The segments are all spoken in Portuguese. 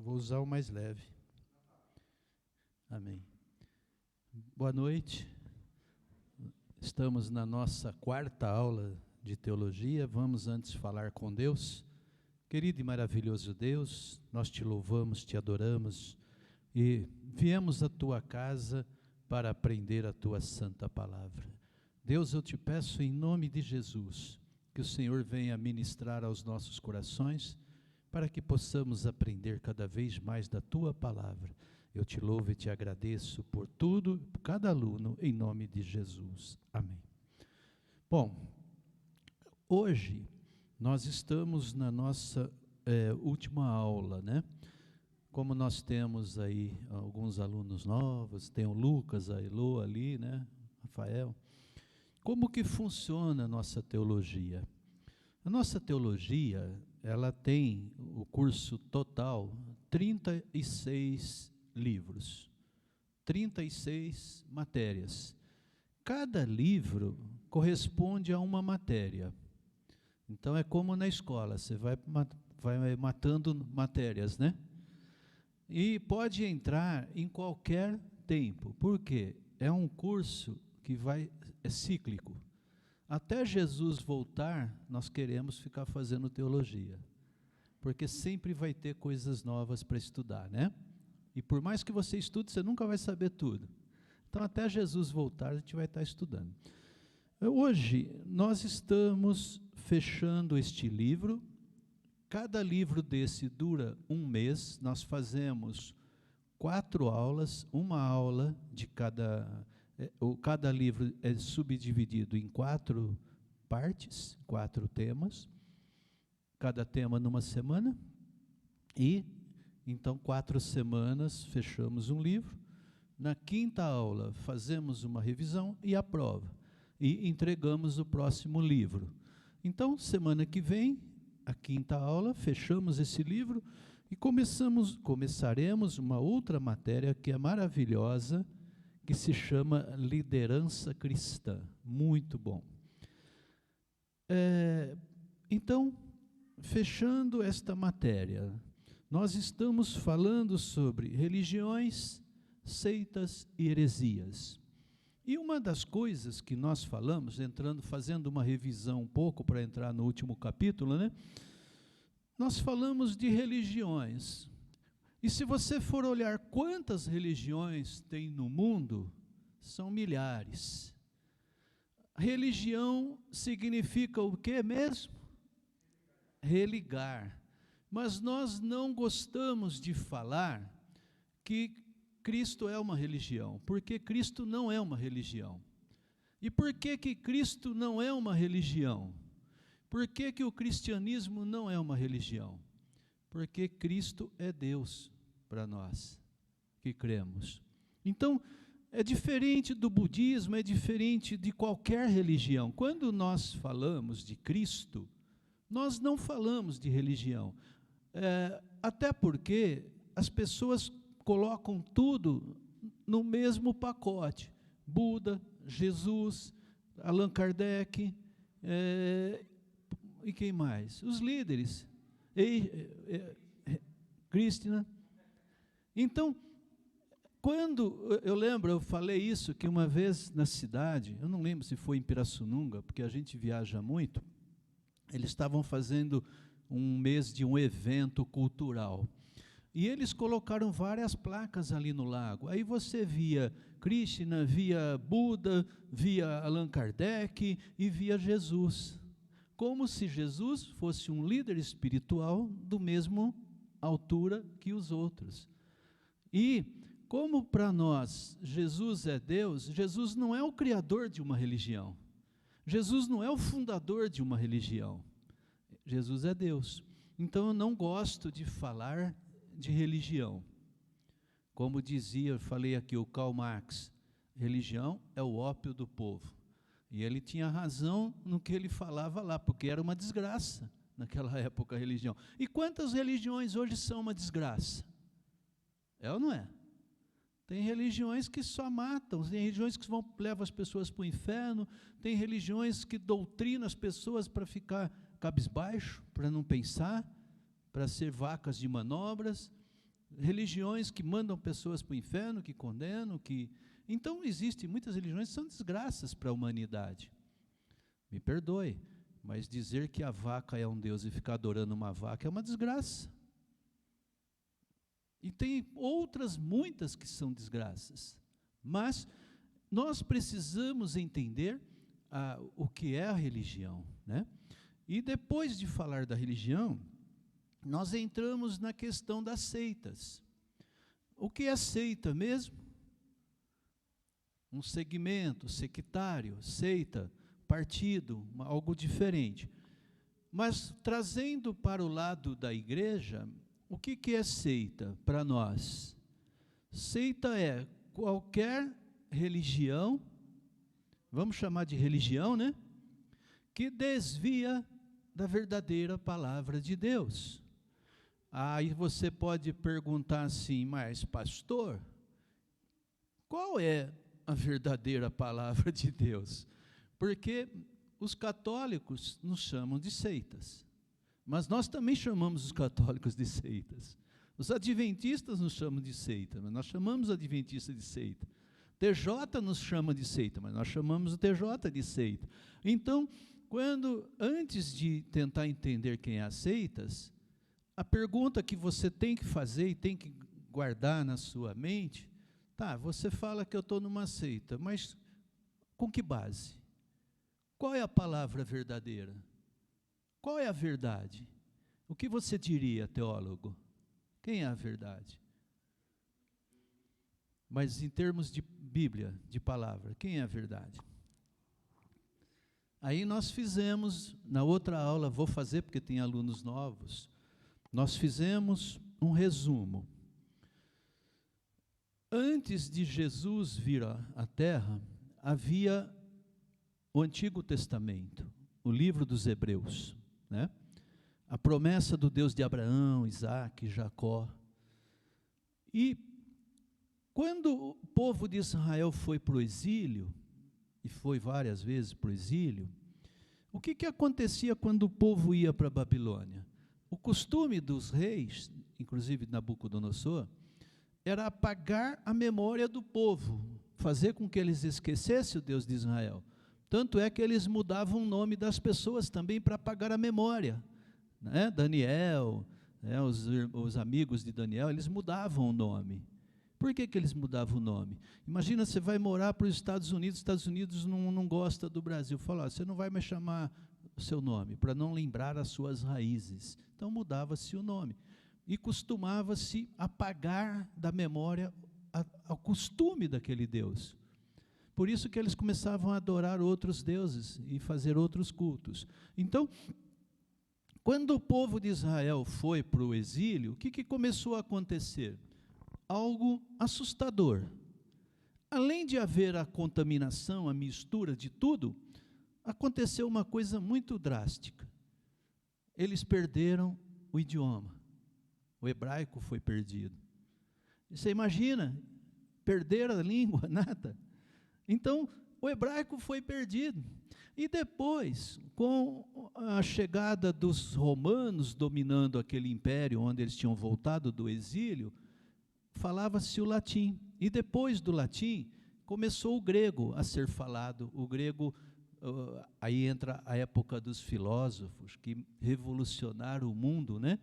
vou usar o mais leve. Amém. Boa noite. Estamos na nossa quarta aula de teologia. Vamos antes falar com Deus. Querido e maravilhoso Deus, nós te louvamos, te adoramos e viemos à tua casa para aprender a tua santa palavra. Deus, eu te peço em nome de Jesus, que o Senhor venha ministrar aos nossos corações, para que possamos aprender cada vez mais da tua palavra. Eu te louvo e te agradeço por tudo, por cada aluno, em nome de Jesus. Amém. Bom, hoje nós estamos na nossa última aula, né? Como nós temos aí alguns alunos novos, tem o Lucas, a Elô ali, né? Rafael. Como que funciona a nossa teologia? A nossa teologia, ela tem o curso total, 36 livros, 36 matérias. Cada livro corresponde a uma matéria. Então, é como na escola, você vai matando matérias, né? E pode entrar em qualquer tempo. Por quê? É um curso que é cíclico. Até Jesus voltar, nós queremos ficar fazendo teologia. Porque sempre vai ter coisas novas para estudar, né? E por mais que você estude, você nunca vai saber tudo. Então, até Jesus voltar, a gente vai estar estudando. Hoje, nós estamos fechando este livro. Cada livro desse dura um mês. Nós fazemos 4 aulas, uma aula de cada... Cada livro é subdividido em 4 partes, 4 temas. Cada tema numa semana. E, então, 4 semanas, fechamos um livro. Na 5ª aula, fazemos uma revisão e a prova. E entregamos o próximo livro. Então, semana que vem, a 5ª aula, fechamos esse livro e começaremos uma outra matéria que é maravilhosa, que se chama liderança cristã. Muito bom. Então, fechando esta matéria, nós estamos falando sobre religiões, seitas e heresias. E uma das coisas que nós falamos, fazendo uma revisão um pouco para entrar no último capítulo, né? Nós falamos de religiões. E se você for olhar quantas religiões tem no mundo, são milhares. Religião significa o quê mesmo? Religar. Mas nós não gostamos de falar que Cristo é uma religião, porque Cristo não é uma religião. E por que que Cristo não é uma religião? Por que que o cristianismo não é uma religião? Porque Cristo é Deus para nós que cremos. Então, é diferente do budismo, é diferente de qualquer religião. Quando nós falamos de Cristo, nós não falamos de religião. Até porque as pessoas colocam tudo no mesmo pacote. Buda, Jesus, Allan Kardec, e quem mais? Os líderes. Krishna. Então, eu falei isso, que uma vez na cidade, eu não lembro se foi em Pirassununga, porque a gente viaja muito, eles estavam fazendo um mês de um evento cultural. E eles colocaram várias placas ali no lago. Aí você via Krishna, via Buda, via Allan Kardec e via Jesus. Como se Jesus fosse um líder espiritual do mesmo altura que os outros. E, como para nós Jesus é Deus, Jesus não é o criador de uma religião. Jesus não é o fundador de uma religião. Jesus é Deus. Então, eu não gosto de falar de religião. Como dizia, falei aqui o Karl Marx, religião é o ópio do povo. E ele tinha razão no que ele falava lá, porque era uma desgraça naquela época a religião. E quantas religiões hoje são uma desgraça? É ou não é? Tem religiões que só matam, tem religiões que levam as pessoas para o inferno, tem religiões que doutrinam as pessoas para ficar cabisbaixo, para não pensar, para ser vacas de manobras. religiões que mandam pessoas para o inferno, que condenam, que... Então, existem muitas religiões que são desgraças para a humanidade. Me perdoe, mas dizer que a vaca é um Deus e ficar adorando uma vaca é uma desgraça. E tem outras muitas que são desgraças. Mas nós precisamos entender o que é a religião, né? E depois de falar da religião, nós entramos na questão das seitas. O que é seita mesmo? Um segmento, sectário, seita, partido, algo diferente. Mas trazendo para o lado da igreja, o que é seita para nós? Seita é qualquer religião, vamos chamar de religião, né? Que desvia da verdadeira palavra de Deus. Aí você pode perguntar assim, mas pastor, qual é a verdadeira palavra de Deus? Porque os católicos nos chamam de seitas, mas nós também chamamos os católicos de seitas. Os adventistas nos chamam de seita, mas nós chamamos adventista de seita. TJ nos chama de seita, mas nós chamamos o TJ de seita. Então, antes de tentar entender quem é as seitas, a pergunta que você tem que fazer e tem que guardar na sua mente, tá, você fala que eu estou numa seita, mas com que base? Qual é a palavra verdadeira? Qual é a verdade? O que você diria, teólogo? Quem é a verdade? Mas em termos de Bíblia, de palavra, quem é a verdade? Aí nós fizemos, na outra aula, vou fazer porque tem alunos novos, nós fizemos um resumo. Antes de Jesus vir à Terra, havia o Antigo Testamento, o livro dos Hebreus, né? A promessa do Deus de Abraão, Isaac, Jacó. E quando o povo de Israel foi para o exílio, e foi várias vezes para o exílio, o que acontecia quando o povo ia para a Babilônia? O costume dos reis, inclusive Nabucodonosor, era apagar a memória do povo, fazer com que eles esquecessem o Deus de Israel. Tanto é que eles mudavam o nome das pessoas também para apagar a memória, né? Daniel, né? Os amigos de Daniel, eles mudavam o nome. Por que eles mudavam o nome? Imagina, você vai morar para os Estados Unidos não gosta do Brasil. Fala, você não vai mais chamar o seu nome, para não lembrar as suas raízes. Então mudava-se o nome. E costumava-se apagar da memória o costume daquele Deus. Por isso que eles começavam a adorar outros deuses e fazer outros cultos. Então, quando o povo de Israel foi para o exílio, o que começou a acontecer? Algo assustador. Além de haver a contaminação, a mistura de tudo, aconteceu uma coisa muito drástica. Eles perderam o idioma. O hebraico foi perdido. Você imagina, perder a língua, nada. Então, o hebraico foi perdido. E depois, com a chegada dos romanos dominando aquele império onde eles tinham voltado do exílio, falava-se o latim. E depois do latim, começou o grego a ser falado. O grego, aí entra a época dos filósofos, que revolucionaram o mundo, né?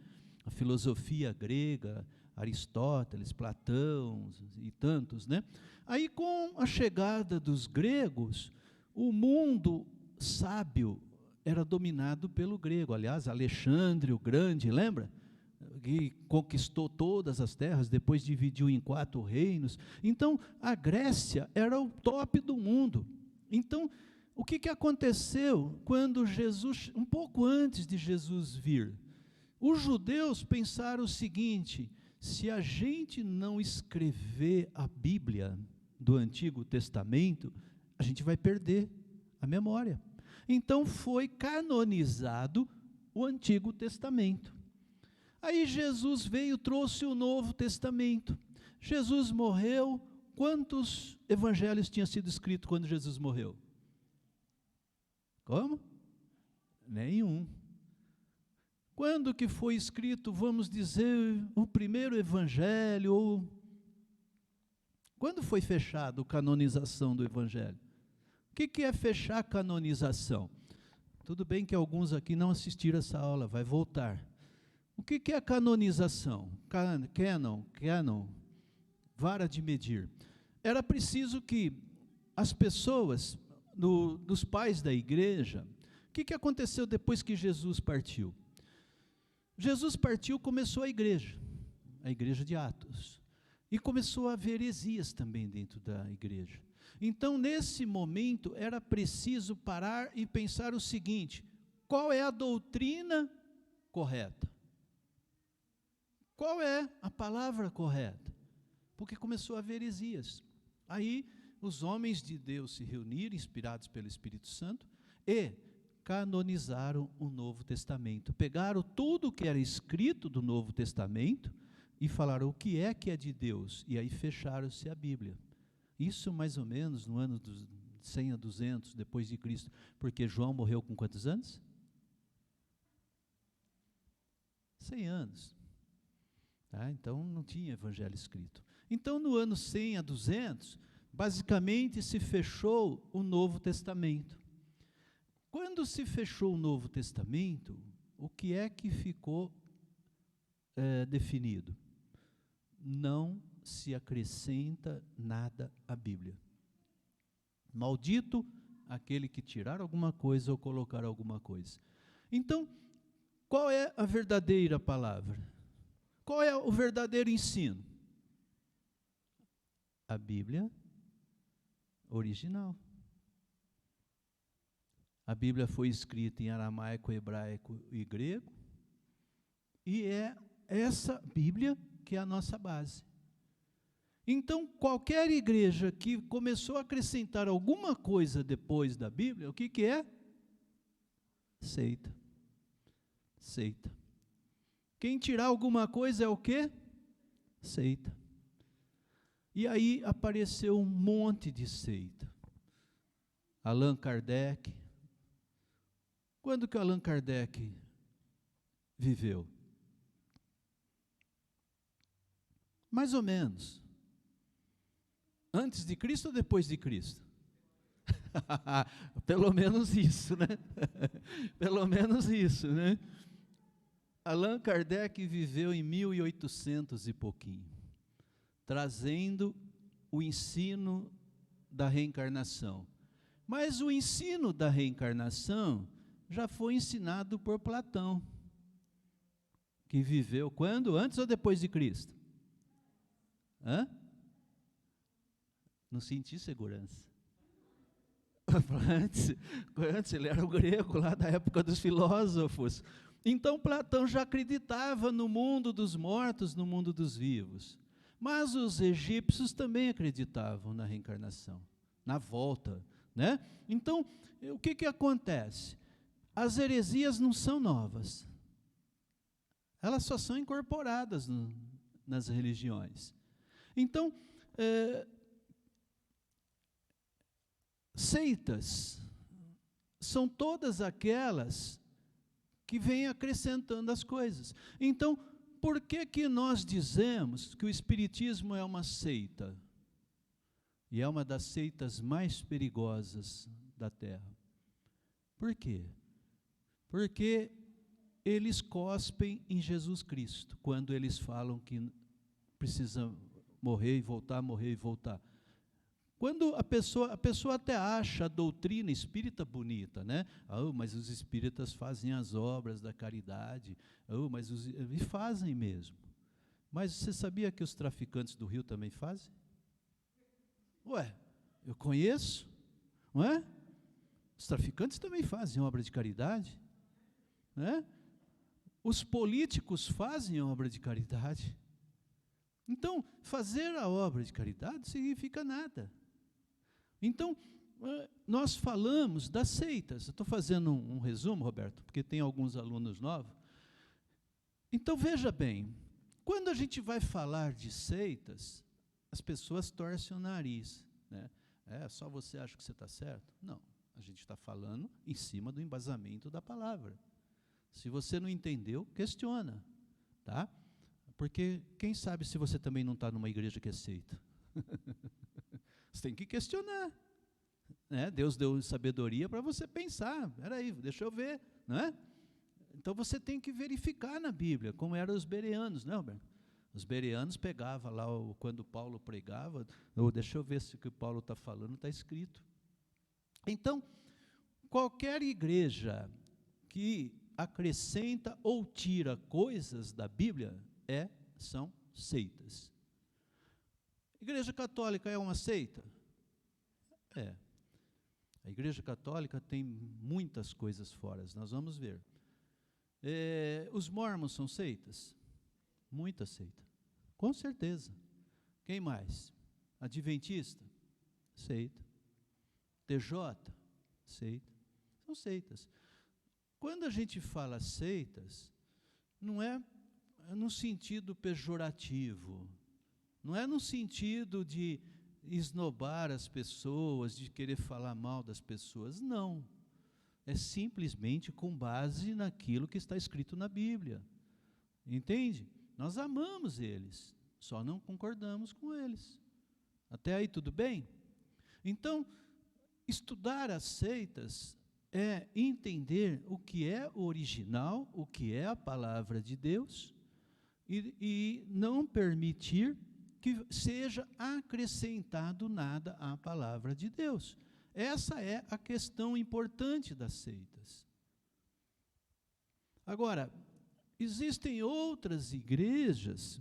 A filosofia grega, Aristóteles, Platão e tantos, né? Aí, com a chegada dos gregos, o mundo sábio era dominado pelo grego. Aliás, Alexandre o Grande, lembra? Que conquistou todas as terras, depois dividiu em 4 reinos. Então, a Grécia era o top do mundo. Então, o que aconteceu quando Jesus, um pouco antes de Jesus vir? Os judeus pensaram o seguinte: se a gente não escrever a Bíblia do Antigo Testamento, a gente vai perder a memória. Então foi canonizado o Antigo Testamento. Aí Jesus veio, trouxe o Novo Testamento. Jesus morreu. Quantos evangelhos tinham sido escritos quando Jesus morreu? Como? Nenhum. Quando que foi escrito, vamos dizer, o primeiro evangelho? Ou quando foi fechado a canonização do evangelho? O que é fechar a canonização? Tudo bem que alguns aqui não assistiram essa aula, vai voltar. O que é a canonização? Canon, vara de medir. Era preciso que as pessoas, dos pais da igreja, o que aconteceu depois que Jesus partiu? Jesus partiu, começou a igreja de Atos, e começou a haver heresias também dentro da igreja. Então, nesse momento, era preciso parar e pensar o seguinte: qual é a doutrina correta? Qual é a palavra correta? Porque começou a haver heresias. Aí, os homens de Deus se reuniram, inspirados pelo Espírito Santo, e canonizaram o Novo Testamento. Pegaram tudo o que era escrito do Novo Testamento e falaram o que é de Deus, e aí fecharam-se a Bíblia. Isso mais ou menos no ano dos 100 a 200 depois de Cristo, porque João morreu com quantos anos? 100 anos. Tá? Então não tinha evangelho escrito. Então no ano 100 a 200, basicamente se fechou o Novo Testamento. Quando se fechou o Novo Testamento, o que é que ficou definido? Não se acrescenta nada à Bíblia. Maldito aquele que tirar alguma coisa ou colocar alguma coisa. Então, qual é a verdadeira palavra? Qual é o verdadeiro ensino? A Bíblia original. A Bíblia foi escrita em aramaico, hebraico e grego, e é essa Bíblia que é a nossa base. Então, qualquer igreja que começou a acrescentar alguma coisa depois da Bíblia, o que é? Seita. Seita. Quem tirar alguma coisa é o quê? Seita. E aí apareceu um monte de seita. Allan Kardec. Quando que Allan Kardec viveu? Mais ou menos. Antes de Cristo ou depois de Cristo? Pelo menos isso, né? Pelo menos isso, né? Allan Kardec viveu em 1800 e pouquinho, trazendo o ensino da reencarnação. Mas o ensino da reencarnação já foi ensinado por Platão, que viveu quando? Antes ou depois de Cristo? Hã? Não senti segurança. Antes, ele era o grego lá da época dos filósofos. Então Platão já acreditava no mundo dos mortos, no mundo dos vivos. Mas os egípcios também acreditavam na reencarnação, na volta, né? Então, o que acontece? As heresias não são novas. Elas só são incorporadas nas religiões. Então, seitas são todas aquelas que vêm acrescentando as coisas. Então, por que nós dizemos que o Espiritismo é uma seita? E é uma das seitas mais perigosas da Terra. Por quê? Porque eles cospem em Jesus Cristo, quando eles falam que precisa morrer e voltar, morrer e voltar. Quando a pessoa até acha a doutrina espírita bonita, né? Mas os espíritas fazem as obras da caridade, e fazem mesmo. Mas você sabia que os traficantes do Rio também fazem? Ué, eu conheço, não é? Os traficantes também fazem obra de caridade, né? Os políticos fazem obra de caridade. Então, fazer a obra de caridade não significa nada. Então, nós falamos das seitas. Eu estou fazendo um resumo, Roberto, porque tem alguns alunos novos. Então, veja bem, quando a gente vai falar de seitas, as pessoas torcem o nariz, né? Só você acha que você está certo? Não, a gente está falando em cima do embasamento da palavra. Se você não entendeu, questiona, tá? Porque quem sabe se você também não está numa igreja que é seita? Você tem que questionar, né? Deus deu sabedoria para você pensar. Peraí, deixa eu ver, não é? Então você tem que verificar na Bíblia, como eram os bereanos, né, Roberto? Os bereanos pegavam lá, quando Paulo pregava, deixa eu ver se o que Paulo está falando está escrito. Então, qualquer igreja que acrescenta ou tira coisas da Bíblia são seitas. Igreja católica é uma seita? É. A Igreja Católica tem muitas coisas fora, nós vamos ver. Os mormons são seitas? Muita seita. Com certeza. Quem mais? Adventista? Seita. TJ? Seita. São seitas. Quando a gente fala seitas, não é no sentido pejorativo, não é no sentido de esnobar as pessoas, de querer falar mal das pessoas, não. É simplesmente com base naquilo que está escrito na Bíblia. Entende? Nós amamos eles, só não concordamos com eles. Até aí tudo bem? Então, estudar as seitas é entender o que é o original, o que é a palavra de Deus, e não permitir que seja acrescentado nada à palavra de Deus. Essa é a questão importante das seitas. Agora, existem outras igrejas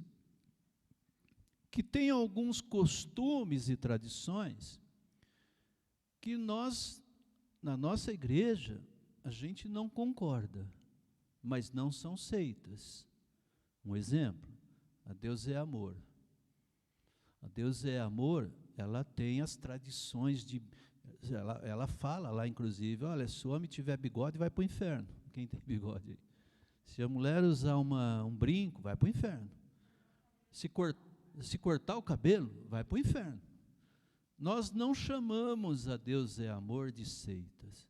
que têm alguns costumes e tradições que nós, na nossa igreja, a gente não concorda, mas não são seitas. Um exemplo, a Deus é amor. A Deus é amor, ela tem as tradições de... Ela fala lá, inclusive, olha, se o homem tiver bigode, vai para o inferno. Quem tem bigode aí? Se a mulher usar um brinco, vai para o inferno. Se cortar o cabelo, vai para o inferno. Nós não chamamos a Deus é amor de seitas.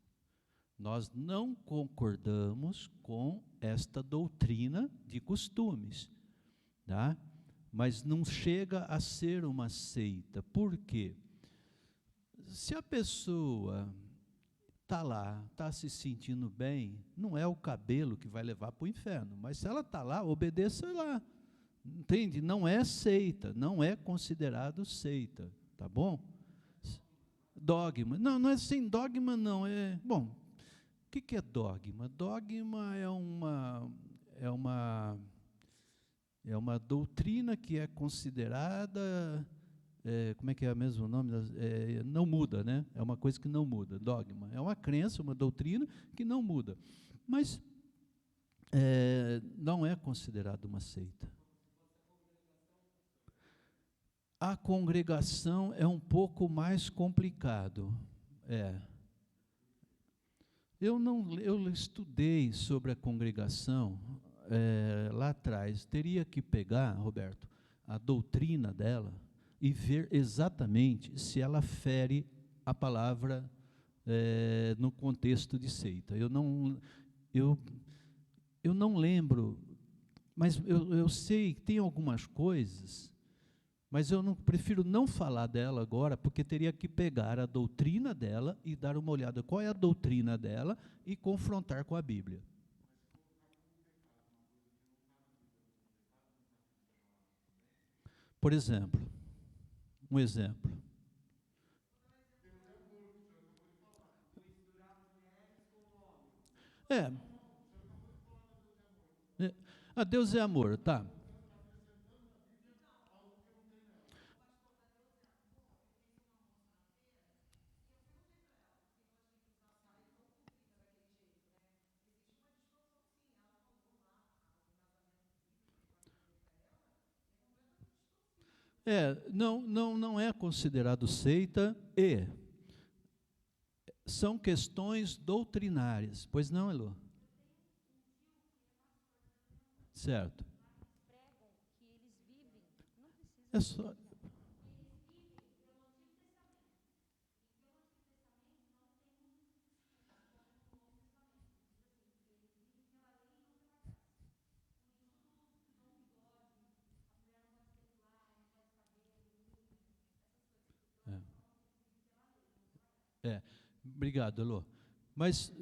Nós não concordamos com esta doutrina de costumes, tá? Mas não chega a ser uma seita. Por quê? Se a pessoa está lá, está se sentindo bem, não é o cabelo que vai levar para o inferno, mas se ela está lá, obedeça lá. Entende? Não é seita, não é considerado seita, tá bom? Dogma. Não, não é sem dogma, não. Bom, o que é dogma? Dogma é uma doutrina que é considerada, como é que é mesmo o nome? Não muda, né? É uma coisa que não muda, dogma. É uma crença, uma doutrina que não muda. Mas não é considerado uma seita. A congregação é um pouco mais complicado. Eu estudei sobre a congregação lá atrás. Teria que pegar, Roberto, a doutrina dela e ver exatamente se ela fere a palavra no contexto de seita. Eu não lembro, mas eu sei que tem algumas coisas, mas eu prefiro não falar dela agora, porque teria que pegar a doutrina dela e dar uma olhada qual é a doutrina dela e confrontar com a Bíblia. Por exemplo, um exemplo. A Deus é amor, tá? Não é considerado seita e são questões doutrinárias. Pois não, Elô? Certo. É só... É, obrigado, Elô. Mas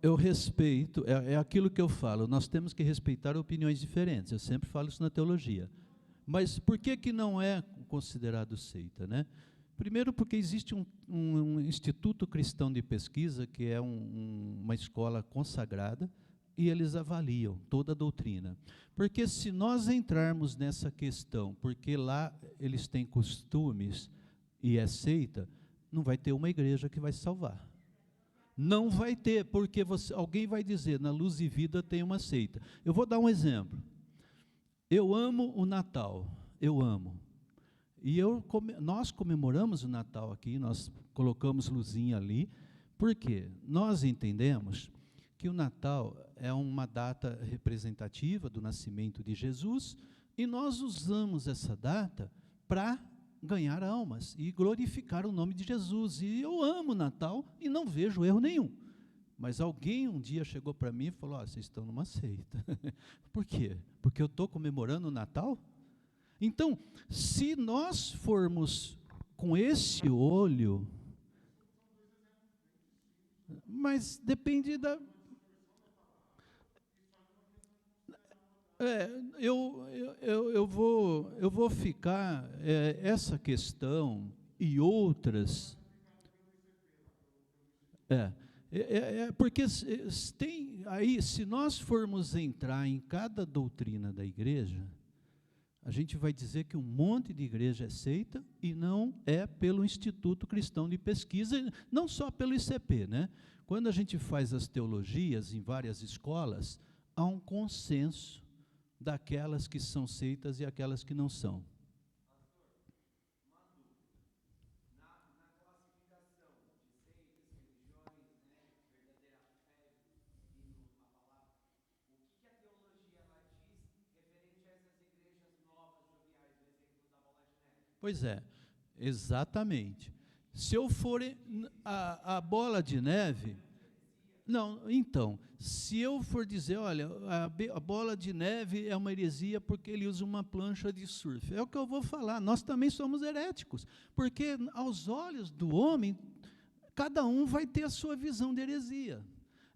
eu respeito, é aquilo que eu falo, nós temos que respeitar opiniões diferentes, eu sempre falo isso na teologia. Mas por que que não é considerado seita, né? Primeiro porque existe um Instituto Cristão de Pesquisa, que é uma escola consagrada, e eles avaliam toda a doutrina. Porque se nós entrarmos nessa questão, porque lá eles têm costumes e é seita, não vai ter uma igreja que vai se salvar. Não vai ter, porque alguém vai dizer, na Luz e Vida tem uma seita. Eu vou dar um exemplo. Eu amo o Natal, eu amo. E nós comemoramos o Natal aqui, nós colocamos luzinha ali, porque nós entendemos que o Natal é uma data representativa do nascimento de Jesus, e nós usamos essa data para ganhar almas e glorificar o nome de Jesus. E eu amo o Natal e não vejo erro nenhum. Mas alguém um dia chegou para mim e falou, vocês estão numa seita. Por quê? Porque eu estou comemorando o Natal? Então, se nós formos com esse olho, mas depende da... eu vou ficar, essa questão e outras... porque tem aí, se nós formos entrar em cada doutrina da igreja, a gente vai dizer que um monte de igreja é seita e não é pelo Instituto Cristão de Pesquisa, não só pelo ICP, né? Quando a gente faz as teologias em várias escolas, há um consenso daquelas que são seitas e aquelas que não são. Pois é, exatamente. Se eu for a bola de neve, não, então, se eu for dizer, olha, a bola de neve é uma heresia porque ele usa uma plancha de surf, é o que eu vou falar, nós também somos heréticos, porque aos olhos do homem, cada um vai ter a sua visão de heresia.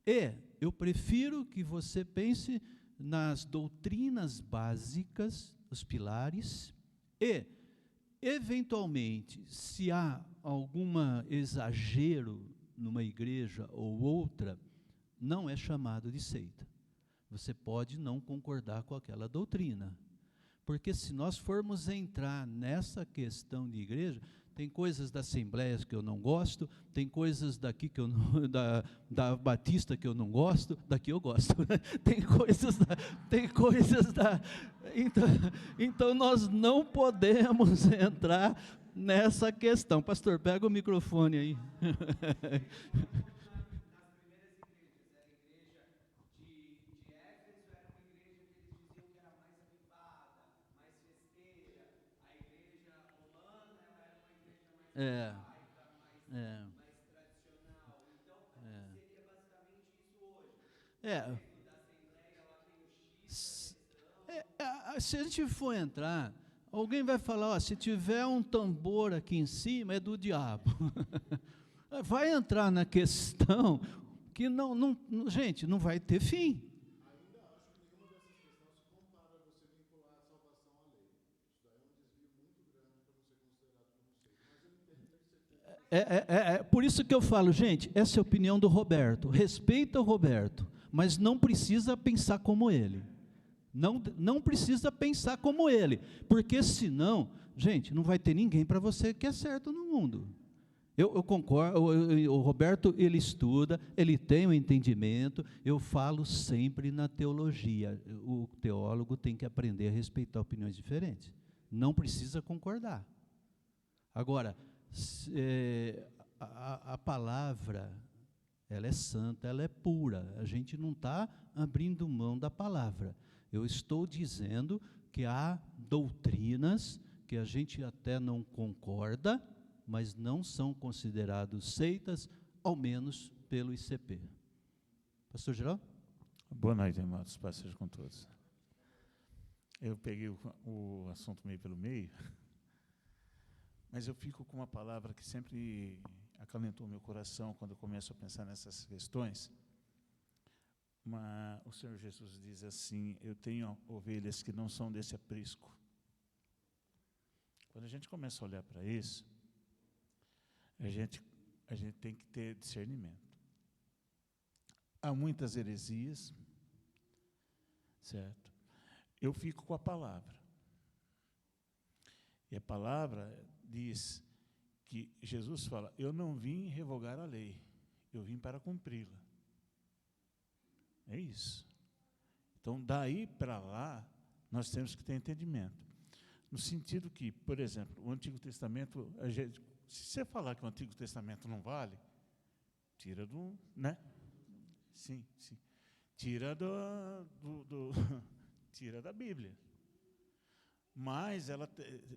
E eu prefiro que você pense nas doutrinas básicas, os pilares, e eventualmente, se há algum exagero numa igreja ou outra, não é chamado de seita. Você pode não concordar com aquela doutrina. Porque se nós formos entrar nessa questão de igreja, tem coisas da Assembleias que eu não gosto, tem coisas daqui que eu não, da Batista que eu não gosto, daqui eu gosto. Tem coisas da então nós não podemos entrar nessa questão. Pastor, pega o microfone aí. É, é, é. Se a gente for entrar, alguém vai falar, se tiver um tambor aqui em cima, é do diabo. Vai entrar na questão que gente, não vai ter fim. Por isso que eu falo, gente, essa é a opinião do Roberto. Respeita o Roberto, mas não precisa pensar como ele. Não precisa pensar como ele, porque senão, gente, não vai ter ninguém para você que é certo no mundo. Eu concordo, o Roberto, ele estuda, ele tem um entendimento, eu falo sempre na teologia, o teólogo tem que aprender a respeitar opiniões diferentes, não precisa concordar. Agora, a palavra, ela é santa, ela é pura, a gente não está abrindo mão da palavra. Eu estou dizendo que há doutrinas que a gente até não concorda, mas não são considerados seitas, ao menos pelo ICP. Pastor Geraldo? Boa noite, irmãos. Paz seja com todos. Eu peguei o assunto meio pelo meio, mas eu fico com uma palavra que sempre acalentou meu coração quando eu começo a pensar nessas questões. O Senhor Jesus diz assim: eu tenho ovelhas que não são desse aprisco. Quando a gente começa a olhar para isso, a gente tem que ter discernimento. Há muitas heresias, certo? Eu fico com a palavra. E a palavra diz que Jesus fala: eu não vim revogar a lei, eu vim para cumpri-la. É isso. Então, daí para lá, nós temos que ter entendimento. No sentido que, por exemplo, o Antigo Testamento, se você falar que o Antigo Testamento não vale, tira do, né? Sim. Tira tira da Bíblia. Mas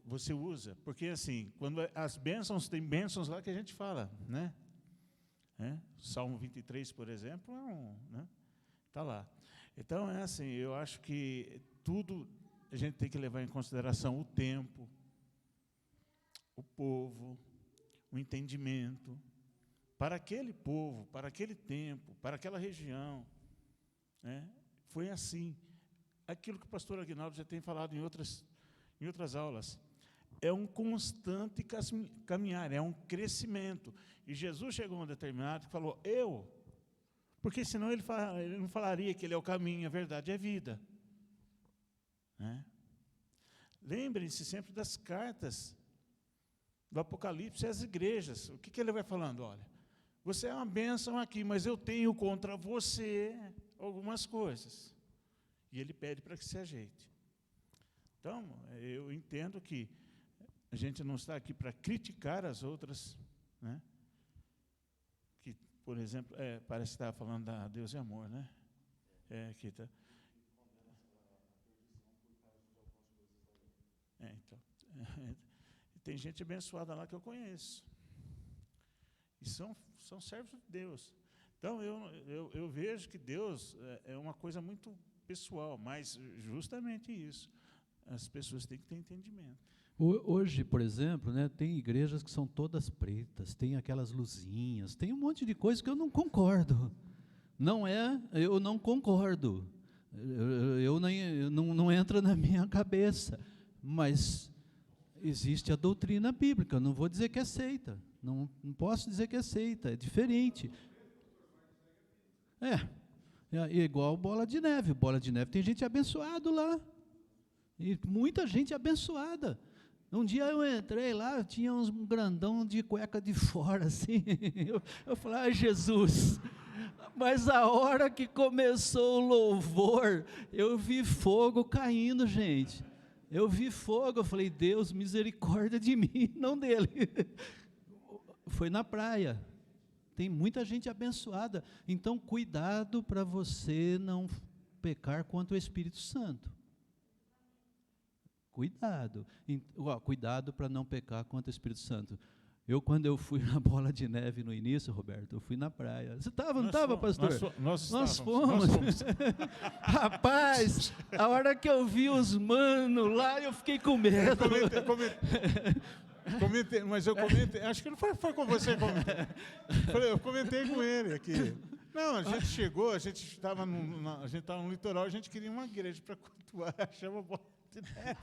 você usa, porque assim, quando as bênçãos, tem bênçãos lá que a gente fala, né? Salmo 23, por exemplo, né? Está lá. Então, é assim, eu acho que tudo a gente tem que levar em consideração: o tempo, o povo, o entendimento. Para aquele povo, para aquele tempo, para aquela região, né? Foi assim. Aquilo que o pastor Aguinaldo já tem falado em outras aulas. É um constante caminhar, é um crescimento. E Jesus chegou a um determinado que falou: porque senão ele não falaria que ele é o caminho, a verdade e a vida. Né? Lembrem-se sempre das cartas do Apocalipse às igrejas. O que ele vai falando? Olha, você é uma bênção aqui, mas eu tenho contra você algumas coisas. E ele pede para que se ajeite. Então, eu entendo que a gente não está aqui para criticar as outras, né? Que, por exemplo, parece que estava falando da Deus e Amor, né? Aqui tá. Então, tem gente abençoada lá que eu conheço. E são servos de Deus. Então, eu vejo que Deus é uma coisa muito pessoal, mas justamente isso. As pessoas têm que ter entendimento. Hoje, por exemplo, né, tem igrejas que são todas pretas, tem aquelas luzinhas, tem um monte de coisa que eu não concordo. Eu não concordo. Não entra na minha cabeça. Mas existe a doutrina bíblica, eu não vou dizer que é seita. Não posso dizer que é seita, é diferente. É igual Bola de Neve. Bola de Neve tem gente abençoada lá. E muita gente abençoada. Um dia eu entrei lá, tinha uns grandão de cueca de fora, assim. Eu falei: Jesus. Mas a hora que começou o louvor, eu vi fogo caindo, gente. Eu vi fogo, eu falei: Deus, misericórdia de mim, não dele. Foi na praia. Tem muita gente abençoada. Então, cuidado para você não pecar contra o Espírito Santo. Cuidado. Cuidado para não pecar contra o Espírito Santo. Quando eu fui na Bola de Neve no início, Roberto, eu fui na praia. Você estava, não estava, pastor? Nós fomos. Rapaz, a hora que eu vi os manos lá, eu fiquei com medo. Comentei, mas eu comentei, acho que não foi com você que eu comentei com ele aqui. Não, a gente chegou, a gente estava no litoral, a gente queria uma igreja para cultuar, achamos Bola de Neve.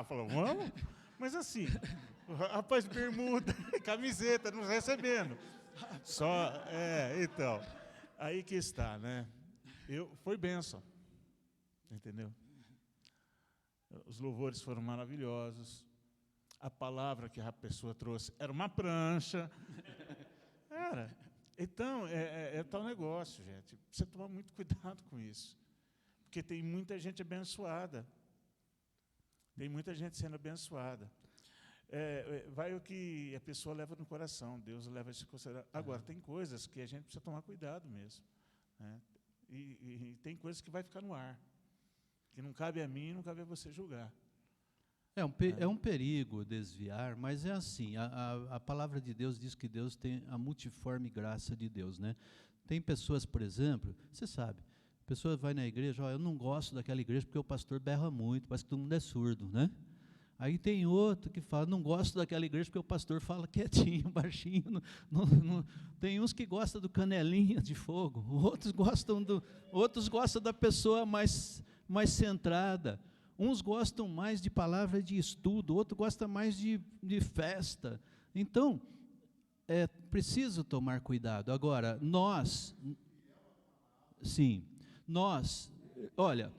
Falou: vamos? Mas assim, rapaz, bermuda, camiseta, nos recebendo. Então, aí que está, né? Foi bênção, entendeu? Os louvores foram maravilhosos. A palavra que a pessoa trouxe era uma prancha. Então, é tal negócio, gente. Precisa tomar muito cuidado com isso. Porque tem muita gente abençoada. Tem muita gente sendo abençoada. Vai o que a pessoa leva no coração, Deus leva isso em consideração. Agora, tem coisas que a gente precisa tomar cuidado mesmo. Né? E tem coisas que vai ficar no ar, que não cabe a mim e não cabe a você julgar. É um perigo desviar, mas é assim, a palavra de Deus diz que Deus tem a multiforme graça de Deus, né? Tem pessoas, por exemplo, você sabe, a pessoa vai na igreja, eu não gosto daquela igreja porque o pastor berra muito, parece que todo mundo é surdo, né? Aí tem outro que fala, não gosto daquela igreja porque o pastor fala quietinho, baixinho. Tem uns que gostam do canelinha de fogo, outros gostam da pessoa mais centrada. Uns gostam mais de palavra de estudo, outro gosta mais de festa. Então, é preciso tomar cuidado. Agora, olha,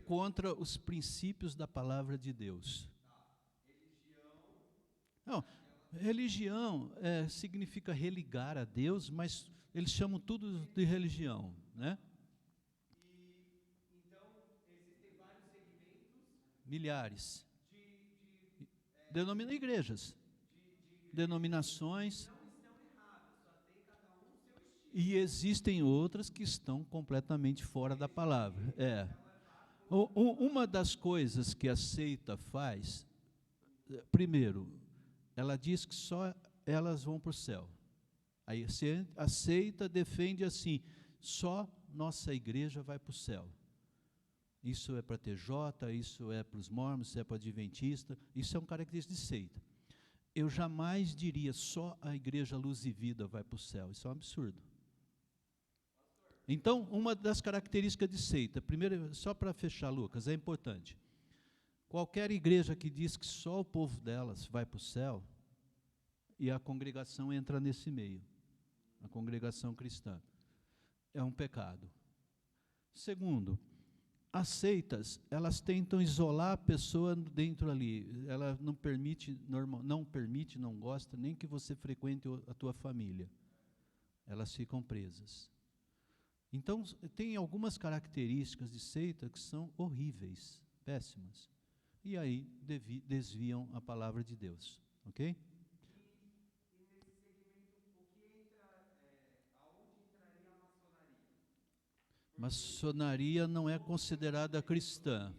contra os princípios da palavra de Deus. Não, religião significa religar a Deus, mas eles chamam tudo de religião, né? Então, existem vários segmentos. Milhares. Igrejas. Denominações. Não estão erradas, só tem cada um seu estilo. E existem outras que estão completamente fora da palavra. Uma das coisas que a seita faz, primeiro, ela diz que só elas vão para o céu. Aí a seita defende assim, só nossa igreja vai para o céu. Isso é para TJ, isso é para os mormons, isso é para adventista, isso é um característico de seita. Eu jamais diria só a igreja Luz e Vida vai para o céu, isso é um absurdo. Então, uma das características de seita, primeiro, só para fechar, Lucas, é importante. Qualquer igreja que diz que só o povo delas vai para o céu, e a congregação entra nesse meio, a congregação cristã, é um pecado. Segundo, as seitas, elas tentam isolar a pessoa dentro ali, ela não permite, não gosta nem que você frequente a tua família, elas ficam presas. Então, tem algumas características de seita que são horríveis, péssimas, e aí desviam a palavra de Deus, ok? E nesse segmento, aonde entraria a maçonaria? Maçonaria não é considerada cristã.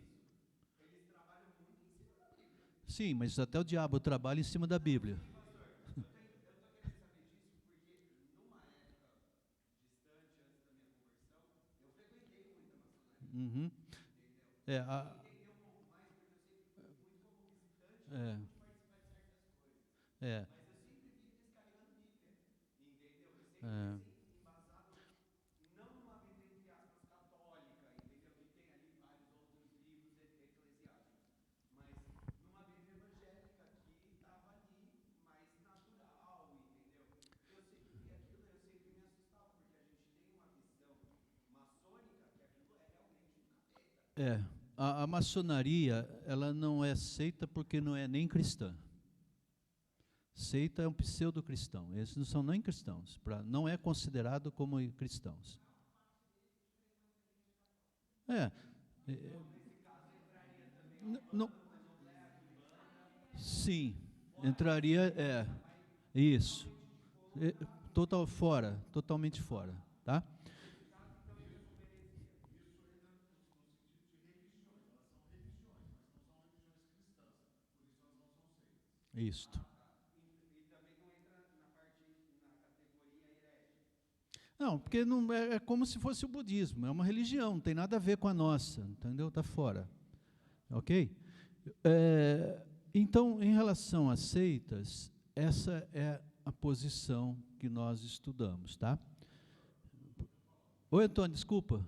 Eles trabalham muito em cima da Bíblia. Sim, mas até o diabo trabalha em cima da Bíblia. Uhum. Entender um pouco mais, porque eu sempre fui muito como visitante, muito participar de certas coisas. Mas eu sempre vi eles carregando Bíblia, entendeu? Eu sempre vi embasado, não numa Bíblia, entre aspas, católica, entendeu? Que tem ali vários outros livros eclesiásticos, mas numa Bíblia evangélica que estava ali mais natural, entendeu? Eu sempre vi aquilo e eu sempre me assustava, porque a gente tem uma visão maçônica que aquilo é realmente um capeta. A maçonaria, ela não é seita porque não é nem cristã. Seita é um pseudo-cristão, esses não são nem cristãos, não é considerado como cristãos. Sim, entraria, isso, totalmente fora, tá? Isto. E também não entra na categoria herética? Não, porque não, é como se fosse o budismo, é uma religião, não tem nada a ver com a nossa, entendeu? Está fora. Ok? Então, em relação às seitas, essa é a posição que nós estudamos, tá? Oi, Antônio, desculpa.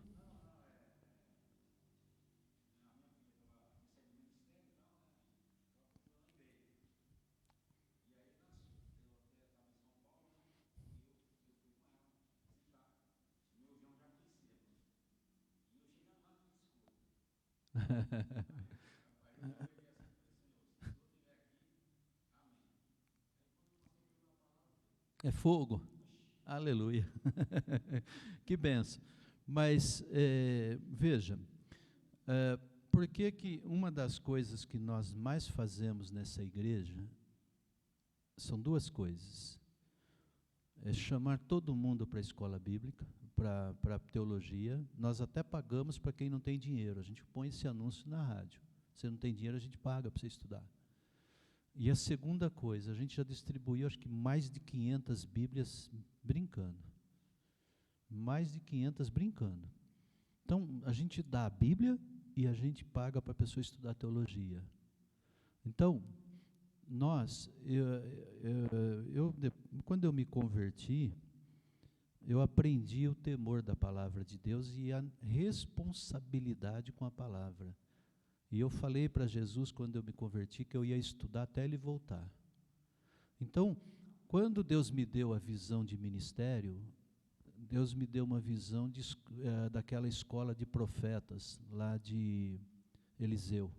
É fogo? Aleluia. Que benção. Mas, veja, por que uma das coisas que nós mais fazemos nessa igreja são duas coisas. É chamar todo mundo para a escola bíblica, para a teologia. Nós até pagamos para quem não tem dinheiro. A gente põe esse anúncio na rádio. Você não tem dinheiro, a gente paga para você estudar. E a segunda coisa, a gente já distribuiu, acho que mais de 500 Bíblias brincando. Mais de 500 brincando. Então, a gente dá a Bíblia e a gente paga para a pessoa estudar teologia. Então, quando eu me converti, eu aprendi o temor da palavra de Deus e a responsabilidade com a palavra. E eu falei para Jesus, quando eu me converti, que eu ia estudar até ele voltar. Então, quando Deus me deu a visão de ministério, Deus me deu uma visão daquela escola de profetas, lá de Eliseu.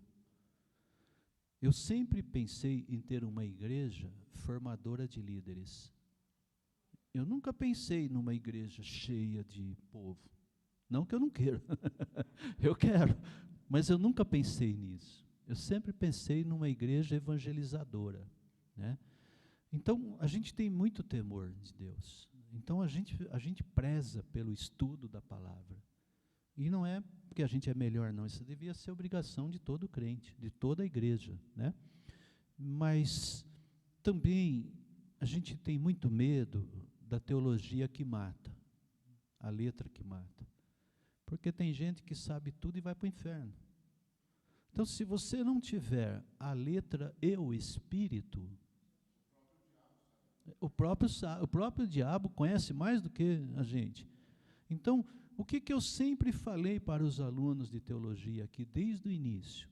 Eu sempre pensei em ter uma igreja formadora de líderes. Eu nunca pensei numa igreja cheia de povo. Não que eu não queira, eu quero, mas eu nunca pensei nisso. Eu sempre pensei numa igreja evangelizadora, né? Então, a gente tem muito temor de Deus. Então, a gente preza pelo estudo da palavra. E não é porque a gente é melhor, não. Isso devia ser obrigação de todo crente, de toda a igreja, né? Mas também a gente tem muito medo da teologia que mata, a letra que mata. Porque tem gente que sabe tudo e vai para o inferno. Então, se você não tiver a letra e o espírito, o próprio diabo conhece mais do que a gente. Então, o que eu sempre falei para os alunos de teologia aqui, desde o início?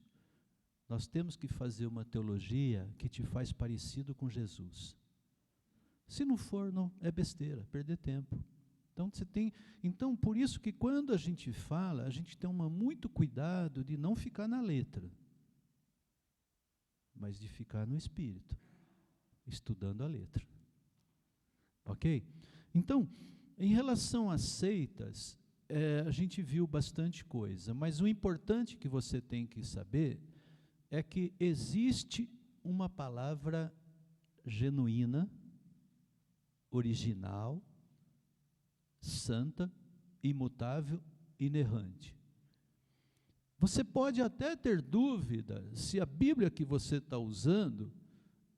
Nós temos que fazer uma teologia que te faz parecido com Jesus. Se não for, não, é besteira, perder tempo. Então, por isso que quando a gente fala, a gente toma muito cuidado de não ficar na letra, mas de ficar no espírito, estudando a letra. Ok? Então, em relação às seitas, a gente viu bastante coisa, mas o importante que você tem que saber é que existe uma palavra genuína, original, santa, imutável, inerrante. Você pode até ter dúvida se a Bíblia que você está usando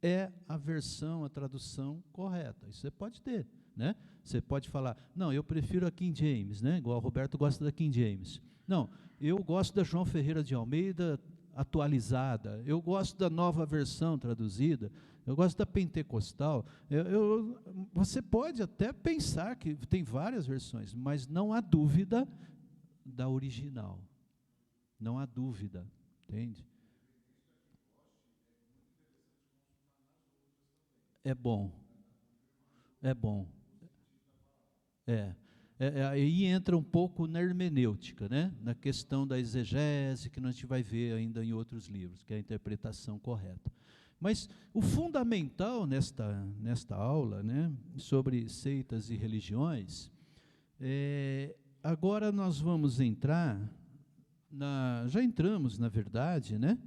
é a versão, a tradução correta. Isso você pode ter, né? Você pode falar, não, eu prefiro a King James, né? Igual o Roberto gosta da King James. Não, eu gosto da João Ferreira de Almeida atualizada, eu gosto da nova versão traduzida, eu gosto da pentecostal. Você pode até pensar que tem várias versões, mas não há dúvida da original. Não há dúvida, entende? É bom. É bom. Aí entra um pouco na hermenêutica, né? Na questão da exegese, que a gente vai ver ainda em outros livros, que é a interpretação correta. Mas o fundamental nesta aula, né, sobre seitas e religiões, agora nós vamos entrar, já entramos, na verdade, né,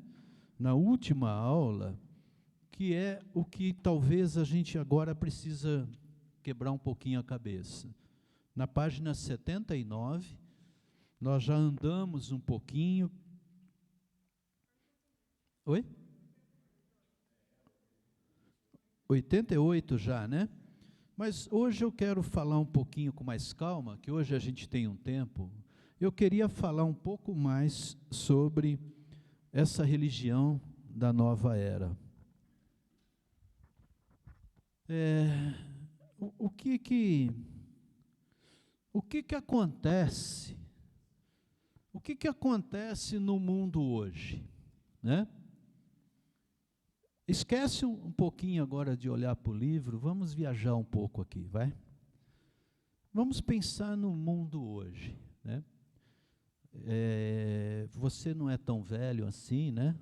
na última aula, que é o que talvez a gente agora precisa quebrar um pouquinho a cabeça. Na página 79, nós já andamos um pouquinho. Oi? 88 já, né? Mas hoje eu quero falar um pouquinho com mais calma, que hoje a gente tem um tempo. Eu queria falar um pouco mais sobre essa religião da nova era. O que acontece? O que acontece no mundo hoje, né? Esquece um pouquinho agora de olhar para o livro, vamos viajar um pouco aqui, vai? Vamos pensar no mundo hoje, né? Você não é tão velho assim, né?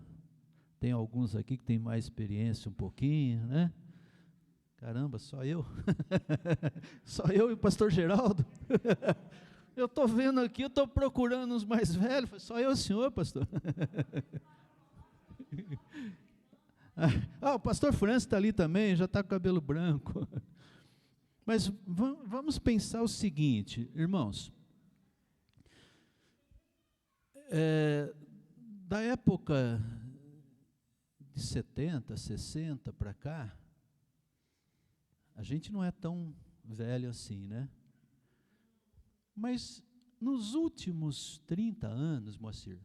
Tem alguns aqui que têm mais experiência um pouquinho, né? Caramba, só eu? Só eu e o pastor Geraldo? Eu estou vendo aqui, eu estou procurando os mais velhos, só eu e o senhor, pastor? O pastor Francis está ali também, já está com o cabelo branco. Mas vamos pensar o seguinte, irmãos. Da época de 70, 60 para cá, a gente não é tão velho assim, né? Mas nos últimos 30 anos, Moacir,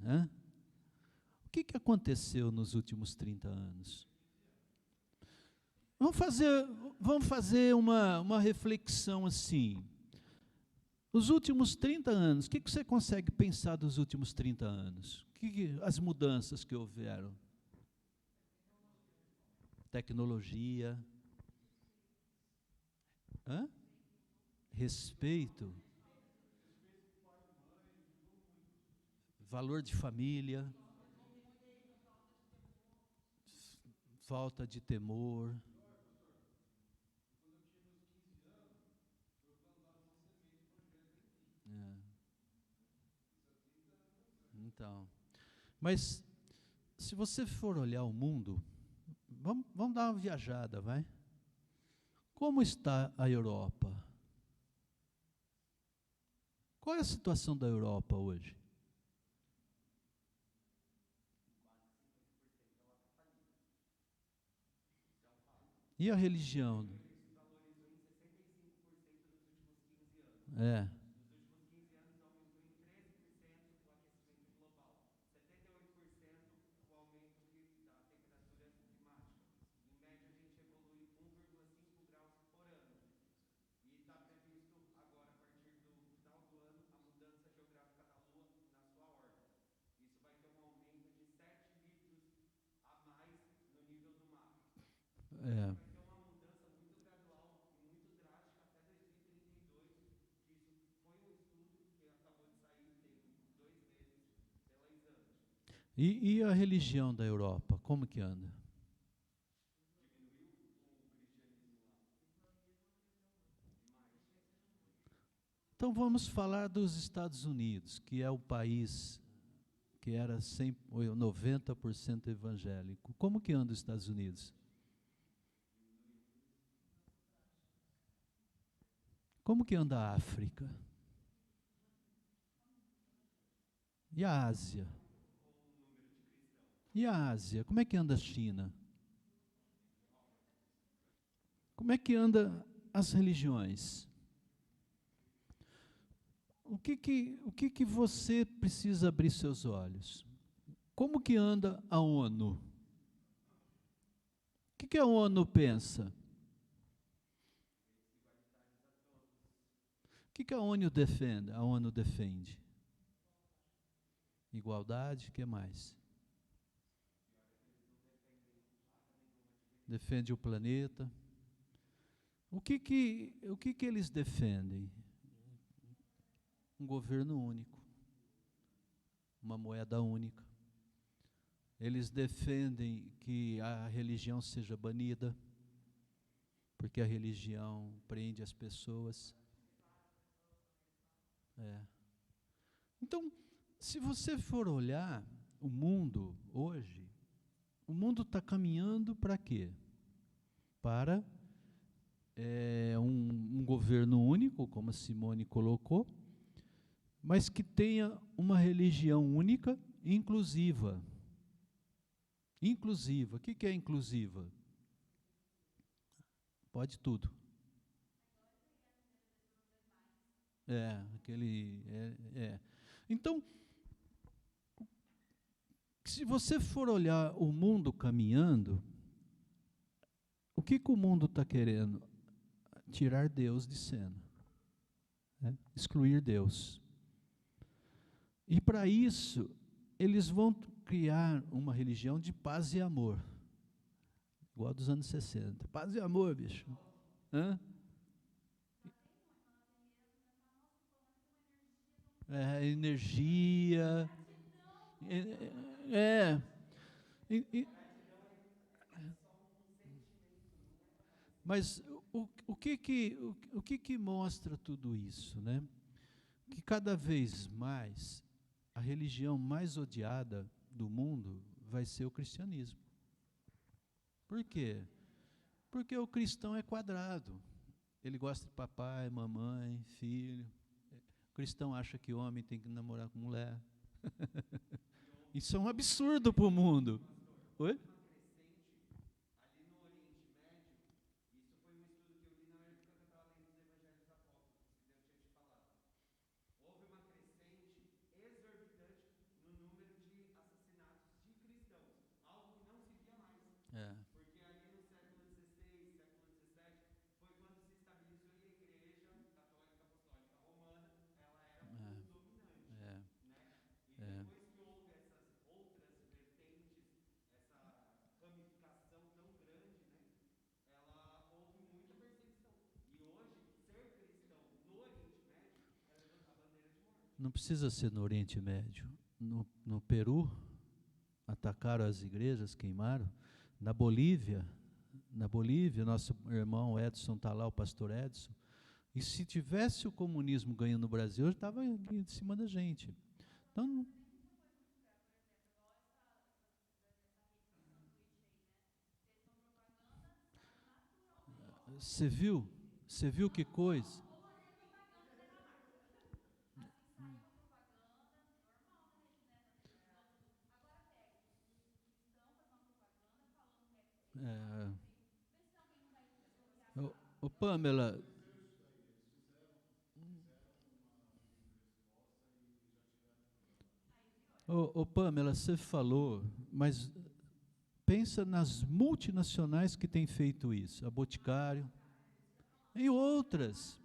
o que aconteceu nos últimos 30 anos? Vamos fazer uma reflexão assim. Os últimos 30 anos, o que você consegue pensar dos últimos 30 anos? As mudanças que houveram? Tecnologia. Respeito. Valor de família. Falta de temor. Então, mas se você for olhar o mundo, vamos dar uma viajada, vai? Como está a Europa? Qual é a situação da Europa hoje? E a religião? É. É. E a religião da Europa, como que anda? Então vamos falar dos Estados Unidos, que é o país que era 90% evangélico. Como que anda os Estados Unidos? Como que anda a África? E a Ásia? E a Ásia? Como é que anda a China? Como é que anda as religiões? O que você precisa abrir seus olhos? Como que anda a ONU? O que a ONU pensa? O que a ONU defende? A ONU defende igualdade, o que mais? Defende o planeta. O que eles defendem? Um governo único, uma moeda única. Eles defendem que a religião seja banida, porque a religião prende as pessoas. Então, se você for olhar o mundo hoje, o mundo está caminhando para quê? Para um governo único, como a Simone colocou, mas que tenha uma religião única e inclusiva. Inclusiva. O que é inclusiva? Pode tudo. Então, se você for olhar o mundo caminhando, o que o mundo está querendo? Tirar Deus de cena. Excluir Deus. E para isso, eles vão criar uma religião de paz e amor. Igual dos anos 60. Paz e amor, bicho. Energia. Mas o que mostra tudo isso, né? Que cada vez mais a religião mais odiada do mundo vai ser o cristianismo. Por quê? Porque o cristão é quadrado. Ele gosta de papai, mamãe, filho. O cristão acha que homem tem que namorar com mulher. Isso é um absurdo para o mundo. Oi? É. É, é. Não precisa ser no Oriente Médio. No Peru, atacaram as igrejas, queimaram. Na Bolívia, nosso irmão Edson está lá, o pastor Edson. E se tivesse o comunismo ganhando no Brasil, ele estava em cima da gente. Então, você viu? Você viu que coisa? É, ô, Pamela, Pamela, você falou, mas pensa nas multinacionais que têm feito isso, a Boticário e outras.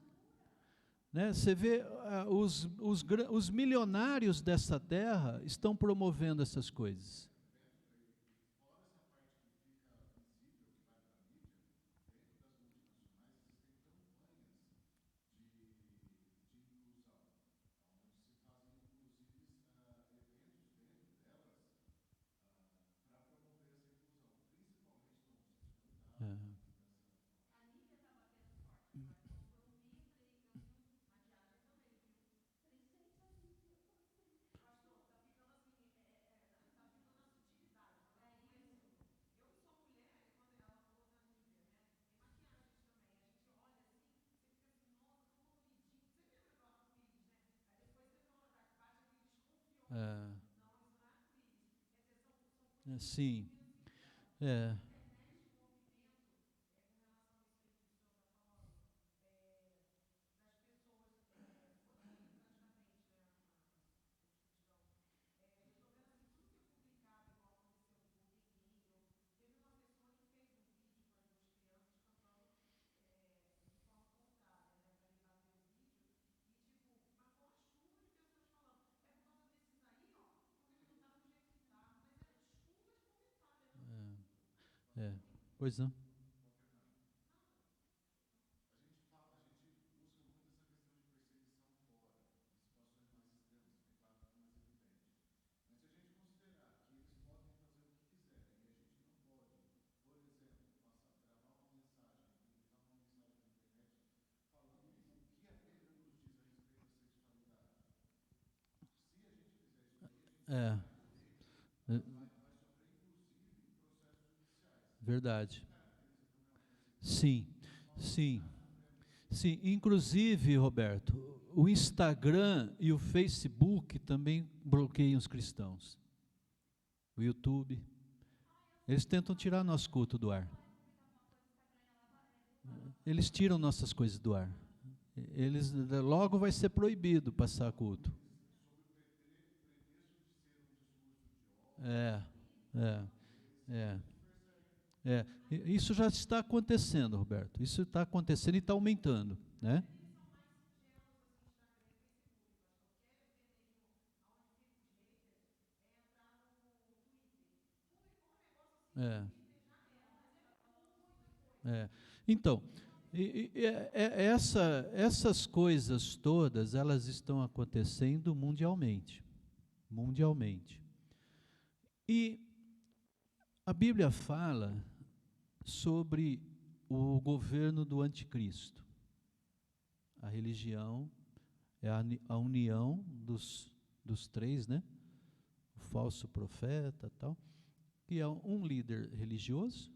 Né? Você vê, os milionários dessa terra estão promovendo essas coisas. É. Sim, é. É. Pois não. É. É. Verdade. Sim, sim, sim. Inclusive, Roberto, o Instagram e o Facebook também bloqueiam os cristãos. O YouTube. Eles tentam tirar nosso culto do ar. Eles tiram nossas coisas do ar. Eles logo vai ser proibido passar culto. É, é, é, é. Isso já está acontecendo, Roberto. Isso está acontecendo e está aumentando, né? É, é. Então, essas coisas todas, elas estão acontecendo mundialmente, mundialmente. E a Bíblia fala sobre o governo do anticristo. A religião é a união dos três, né? O falso profeta, tal, que é um líder religioso,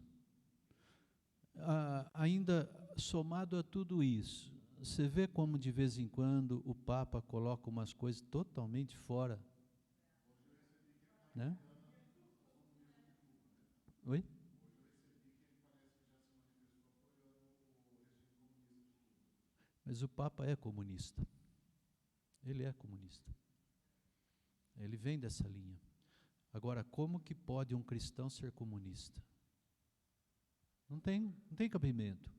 ainda somado a tudo isso, você vê como de vez em quando o Papa coloca umas coisas totalmente fora, né? Oi? Mas o Papa é comunista. Ele é comunista. Ele vem dessa linha. Agora, como que pode um cristão ser comunista? Não tem cabimento.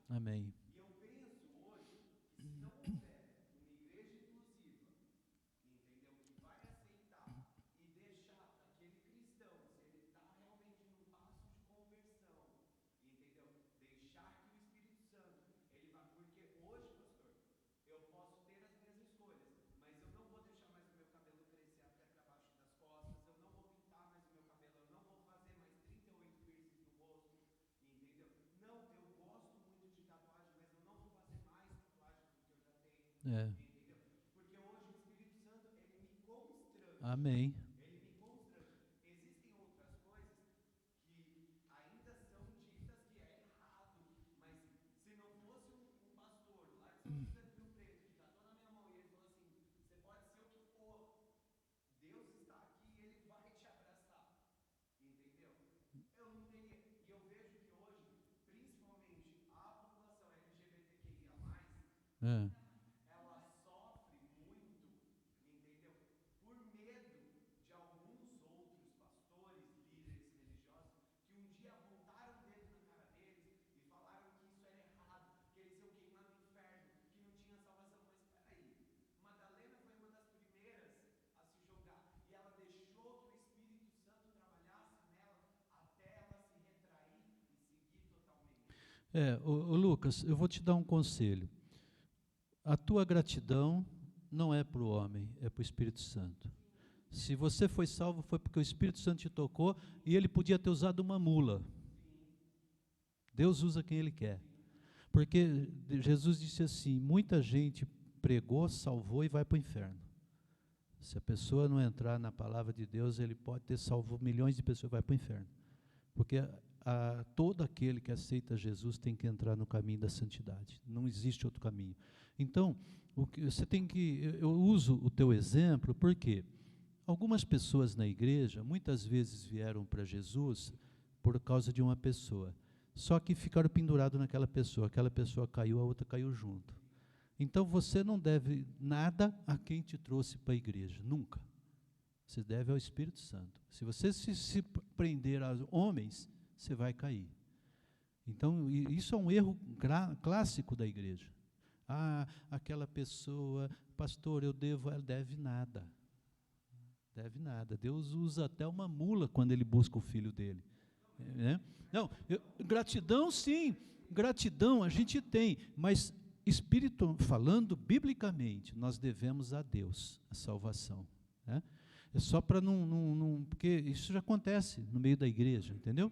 Amém. É. Amém. É. Ô Lucas, eu vou te dar um conselho. A tua gratidão não é para o homem, é para o Espírito Santo. Se você foi salvo, foi porque o Espírito Santo te tocou e ele podia ter usado uma mula. Deus usa quem ele quer. Porque Jesus disse assim, muita gente pregou, salvou e vai para o inferno. Se a pessoa não entrar na palavra de Deus, ele pode ter salvo milhões de pessoas e vai para o inferno. Porque todo aquele que aceita Jesus tem que entrar no caminho da santidade. Não existe outro caminho. Então, eu uso o teu exemplo porque algumas pessoas na igreja, muitas vezes vieram para Jesus por causa de uma pessoa. Só que ficaram pendurados naquela pessoa. Aquela pessoa caiu, a outra caiu junto. Então, você não deve nada a quem te trouxe para a igreja. Nunca. Você deve ao Espírito Santo. Se você se prender aos homens, você vai cair. Então, isso é um erro clássico da igreja. Aquela pessoa, pastor, ela deve nada. Deve nada. Deus usa até uma mula quando ele busca o filho dele. Né? Não, gratidão sim, gratidão a gente tem, mas Espírito falando biblicamente, nós devemos a Deus a salvação. Né? É só para não, porque isso já acontece no meio da igreja, entendeu?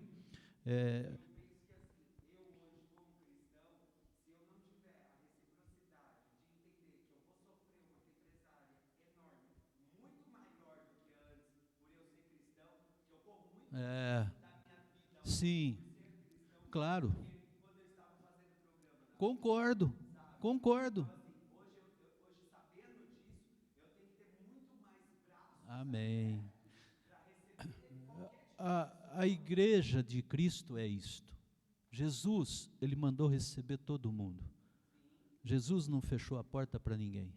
Sim, claro. Concordo, concordo. Amém. A igreja de Cristo é isto. Jesus, ele mandou receber todo mundo. Jesus não fechou a porta para ninguém.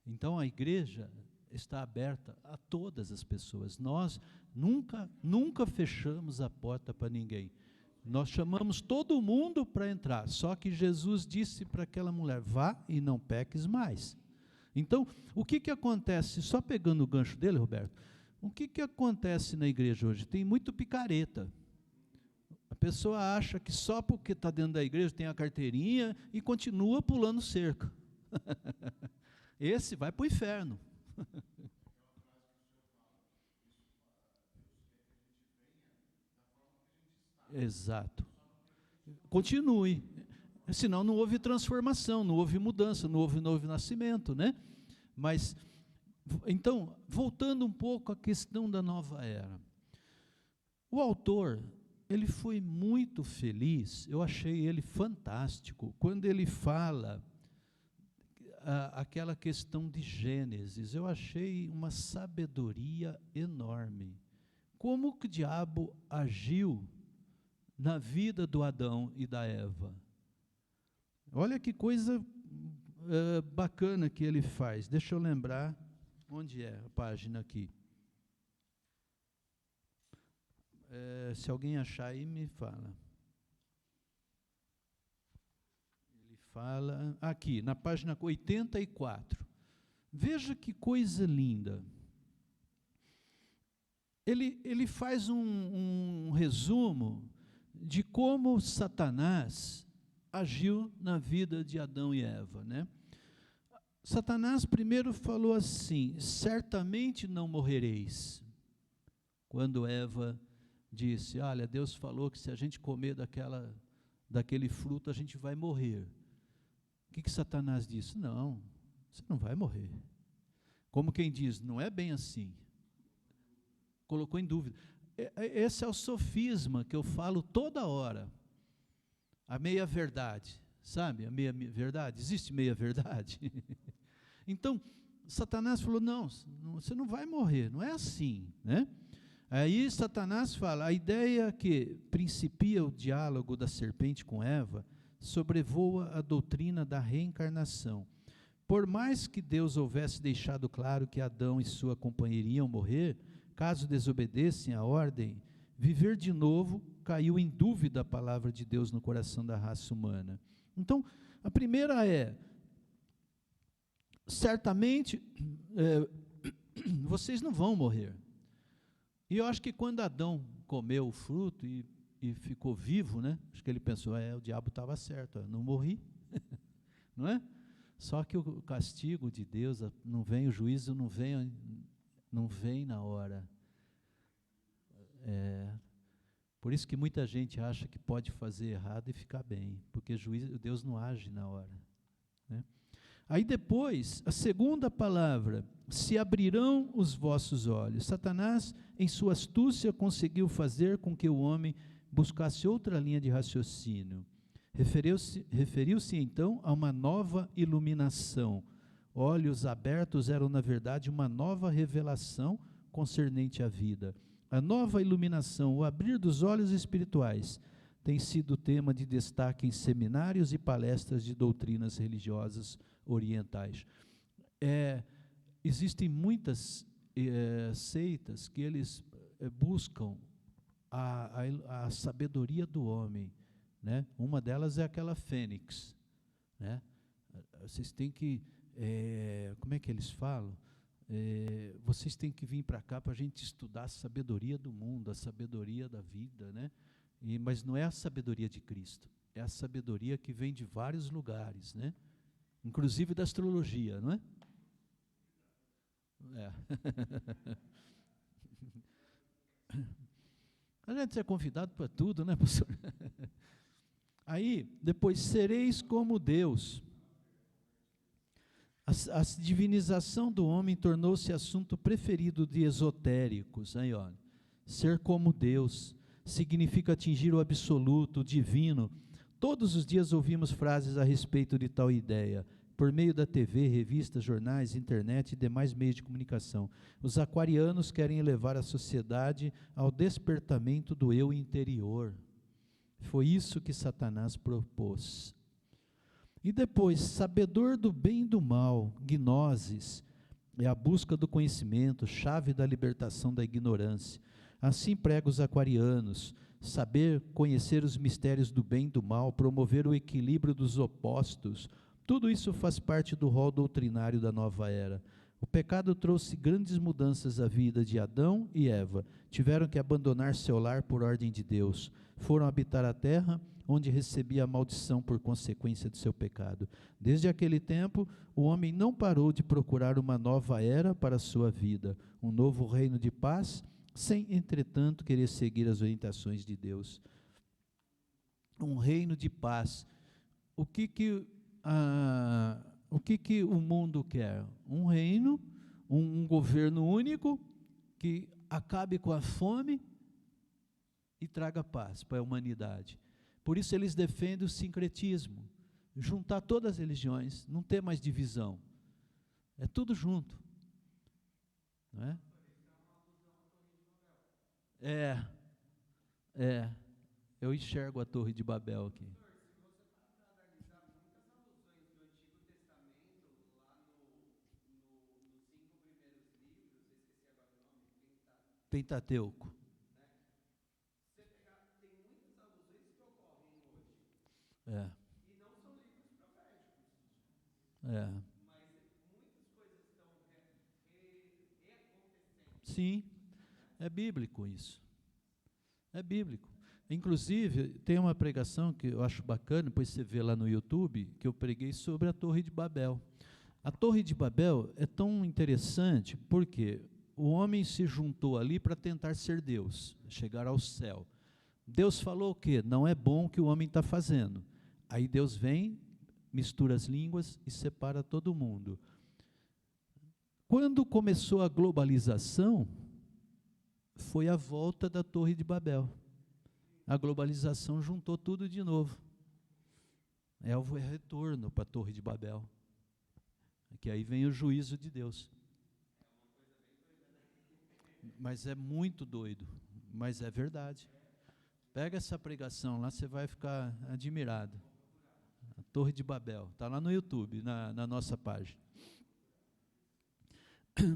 Então a igreja está aberta a todas as pessoas. Nós nunca fechamos a porta para ninguém. Nós chamamos todo mundo para entrar, só que Jesus disse para aquela mulher, vá e não peques mais. Então, o que acontece, só pegando o gancho dele, Roberto, o que acontece na igreja hoje? Tem muito picareta. A pessoa acha que só porque está dentro da igreja tem a carteirinha e continua pulando cerca. Esse vai para o inferno. Exato. Continue. Senão não houve transformação, não houve mudança, não houve novo nascimento, né? Mas, então, voltando um pouco à questão da nova era. O autor, ele foi muito feliz, eu achei ele fantástico, quando ele fala aquela questão de Gênesis, eu achei uma sabedoria enorme. Como que o diabo agiu na vida do Adão e da Eva? Olha que coisa bacana que ele faz. Deixa eu lembrar, onde é a página aqui? Se alguém achar aí, me fala. Ele fala, aqui, na página 84. Veja que coisa linda. Ele faz um resumo de como Satanás agiu na vida de Adão e Eva, né? Satanás primeiro falou assim, certamente não morrereis. Quando Eva disse, olha, Deus falou que se a gente comer daquele fruto, a gente vai morrer. O que Satanás disse? Não, você não vai morrer. Como quem diz, não é bem assim. Colocou em dúvida. Esse é o sofisma que eu falo toda hora. A meia-verdade, sabe? A meia-verdade. Existe meia-verdade? Então, Satanás falou, não, você não vai morrer, não é assim, né? Aí Satanás fala, a ideia que principia o diálogo da serpente com Eva, sobrevoa a doutrina da reencarnação. Por mais que Deus houvesse deixado claro que Adão e sua companheira iam morrer, caso desobedecem a ordem, viver de novo caiu em dúvida a palavra de Deus no coração da raça humana. Então, a primeira é, certamente, vocês não vão morrer. E eu acho que quando Adão comeu o fruto e ficou vivo, né? Acho que ele pensou, o diabo estava certo, não morri, não é? Só que o castigo de Deus, não vem, o juízo não vem na hora. Por isso que muita gente acha que pode fazer errado e ficar bem, porque Deus não age na hora, né? Aí depois, a segunda palavra, se abrirão os vossos olhos. Satanás, em sua astúcia, conseguiu fazer com que o homem buscasse outra linha de raciocínio. Referiu-se então a uma nova iluminação. Olhos abertos eram, na verdade, uma nova revelação concernente à vida. A nova iluminação, o abrir dos olhos espirituais, tem sido tema de destaque em seminários e palestras de doutrinas religiosas orientais. Existem muitas seitas que eles buscam a sabedoria do homem, né? Uma delas é aquela Fênix, né? Vocês têm que, como é que eles falam? Vocês têm que vir para cá para a gente estudar a sabedoria do mundo, a sabedoria da vida, né? Mas não é a sabedoria de Cristo, é a sabedoria que vem de vários lugares, né? Inclusive da astrologia, não é? A gente é convidado para tudo, né, pastor? Aí, depois, sereis como Deus. A divinização do homem tornou-se assunto preferido de esotéricos. Aí, ó, ser como Deus significa atingir o absoluto, o divino. Todos os dias ouvimos frases a respeito de tal ideia, por meio da TV, revistas, jornais, internet e demais meios de comunicação. Os aquarianos querem elevar a sociedade ao despertamento do eu interior. Foi isso que Satanás propôs. E depois, sabedor do bem e do mal, gnoses, é a busca do conhecimento, chave da libertação da ignorância. Assim prega os aquarianos: saber conhecer os mistérios do bem e do mal, promover o equilíbrio dos opostos. Tudo isso faz parte do rol doutrinário da nova era. O pecado trouxe grandes mudanças à vida de Adão e Eva. Tiveram que abandonar seu lar por ordem de Deus. Foram habitar a terra, onde recebia a maldição por consequência de seu pecado. Desde aquele tempo, o homem não parou de procurar uma nova era para a sua vida, um novo reino de paz, sem, entretanto, querer seguir as orientações de Deus. Um reino de paz. O que o mundo quer? Um reino, um governo único, que acabe com a fome e traga paz para a humanidade. Por isso eles defendem o sincretismo, juntar todas as religiões, não ter mais divisão. É tudo junto. Não é? Eu enxergo a Torre de Babel aqui. Pentateuco. Você pegar, tem muitas alusões que ocorrem hoje. E não são livros proféticos. Mas muitas coisas estão reacontecendo. Sim, é bíblico isso. É bíblico. Inclusive, tem uma pregação que eu acho bacana, depois você vê lá no YouTube, que eu preguei sobre a Torre de Babel. A Torre de Babel é tão interessante porque o homem se juntou ali para tentar ser Deus, chegar ao céu. Deus falou o quê? Não é bom o que o homem está fazendo. Aí Deus vem, mistura as línguas e separa todo mundo. Quando começou a globalização, foi a volta da Torre de Babel. A globalização juntou tudo de novo. É o retorno para a Torre de Babel. Que aí vem o juízo de Deus. Mas é muito doido, mas é verdade. Pega essa pregação lá, você vai ficar admirado. A Torre de Babel, está lá no YouTube, na nossa página.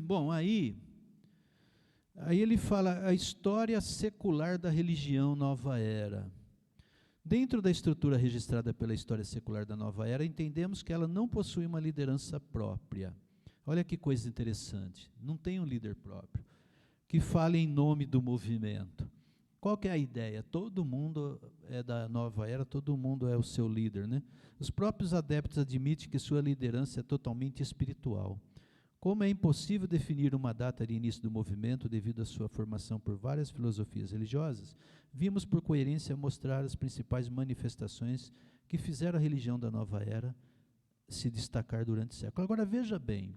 Bom, aí ele fala a história secular da religião nova era. Dentro da estrutura registrada pela história secular da nova era, entendemos que ela não possui uma liderança própria. Olha que coisa interessante, não tem um líder próprio que fale em nome do movimento. Qual que é a ideia? Todo mundo é da nova era, todo mundo é o seu líder, né? Os próprios adeptos admitem que sua liderança é totalmente espiritual. Como é impossível definir uma data de início do movimento devido à sua formação por várias filosofias religiosas, vimos por coerência mostrar as principais manifestações que fizeram a religião da nova era se destacar durante o século. Agora veja bem,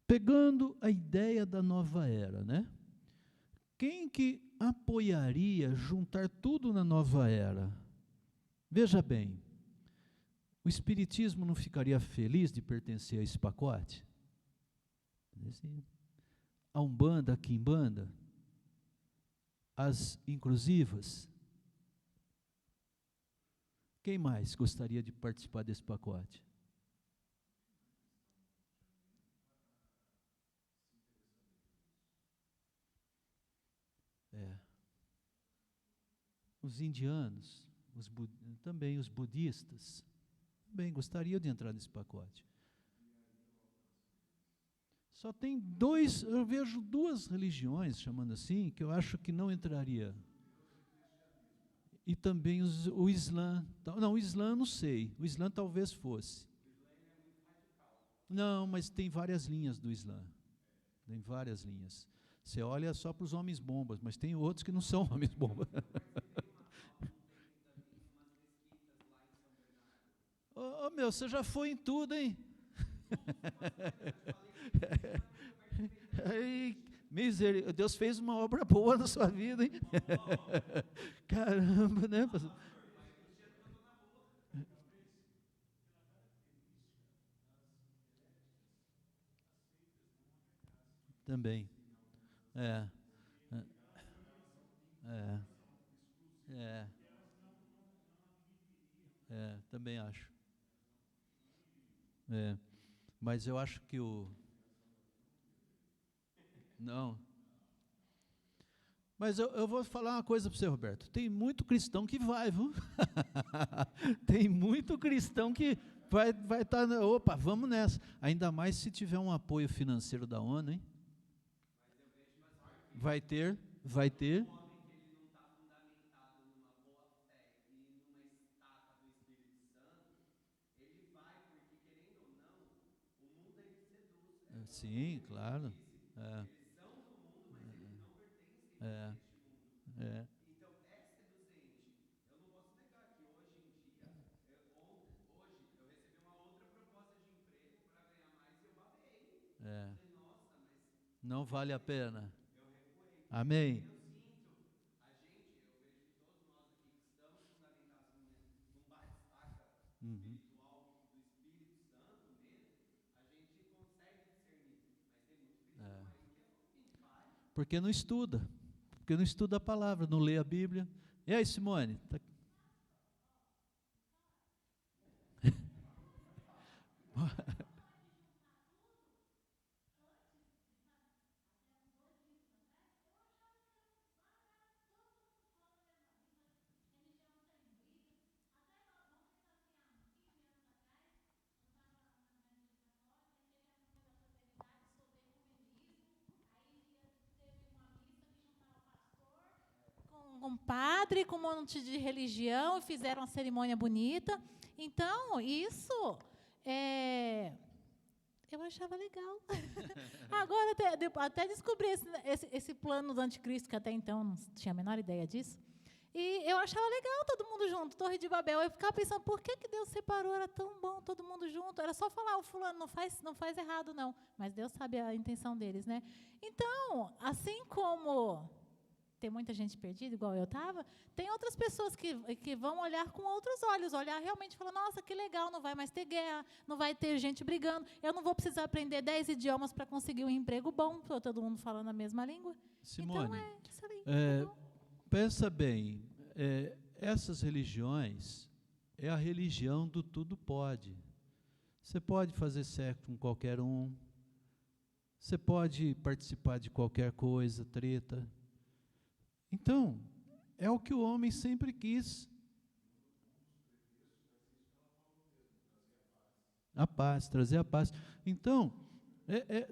pegando a ideia da nova era, né? Quem que apoiaria juntar tudo na nova era? Veja bem, o espiritismo não ficaria feliz de pertencer a esse pacote? A Umbanda, a Quimbanda, as inclusivas. Quem mais gostaria de participar desse pacote? Os indianos, também os budistas, também gostariam de entrar nesse pacote. Só tem eu vejo duas religiões, chamando assim, que eu acho que não entraria. E também o Islã. Não, o Islã não sei, o Islã talvez fosse. Não, mas tem várias linhas do Islã. Tem várias linhas. Você olha só para os homens bombas, mas tem outros que não são homens bombas. Ô, meu, você já foi em tudo, hein? Deus fez uma obra boa na sua vida, hein? Caramba, né? Também. Também acho. Mas eu acho que Não. Mas eu vou falar uma coisa para você, Roberto. Tem muito cristão que vai, viu? Tem muito cristão que vai estar, opa, vamos nessa. Ainda mais se tiver um apoio financeiro da ONU, hein? Vai ter. Sim, claro. É, é, é. É. Não vale a pena. Amém. Uhum. É. Porque não estuda. Porque não estuda a palavra, não lê a Bíblia. E aí, Simone? Com um padre, com um monte de religião, e fizeram uma cerimônia bonita. Então, isso eu achava legal. Agora, até descobri esse plano do anticristo, que até então não tinha a menor ideia disso. E eu achava legal todo mundo junto, Torre de Babel. Eu ficava pensando, por que Deus separou? Era tão bom todo mundo junto. Era só falar, o fulano não faz errado, não. Mas Deus sabe a intenção deles, né? Então, assim como tem muita gente perdida, igual eu estava, tem outras pessoas que vão olhar com outros olhos, olhar realmente e falar, nossa, que legal, não vai mais ter guerra, não vai ter gente brigando, eu não vou precisar aprender 10 idiomas para conseguir um emprego bom, todo mundo falando a mesma língua. Simone, então, excelente. Pensa bem, essas religiões é a religião do tudo pode. Você pode fazer sexo com qualquer um, você pode participar de qualquer coisa, treta. Então, é o que o homem sempre quis. A paz, trazer a paz. Então,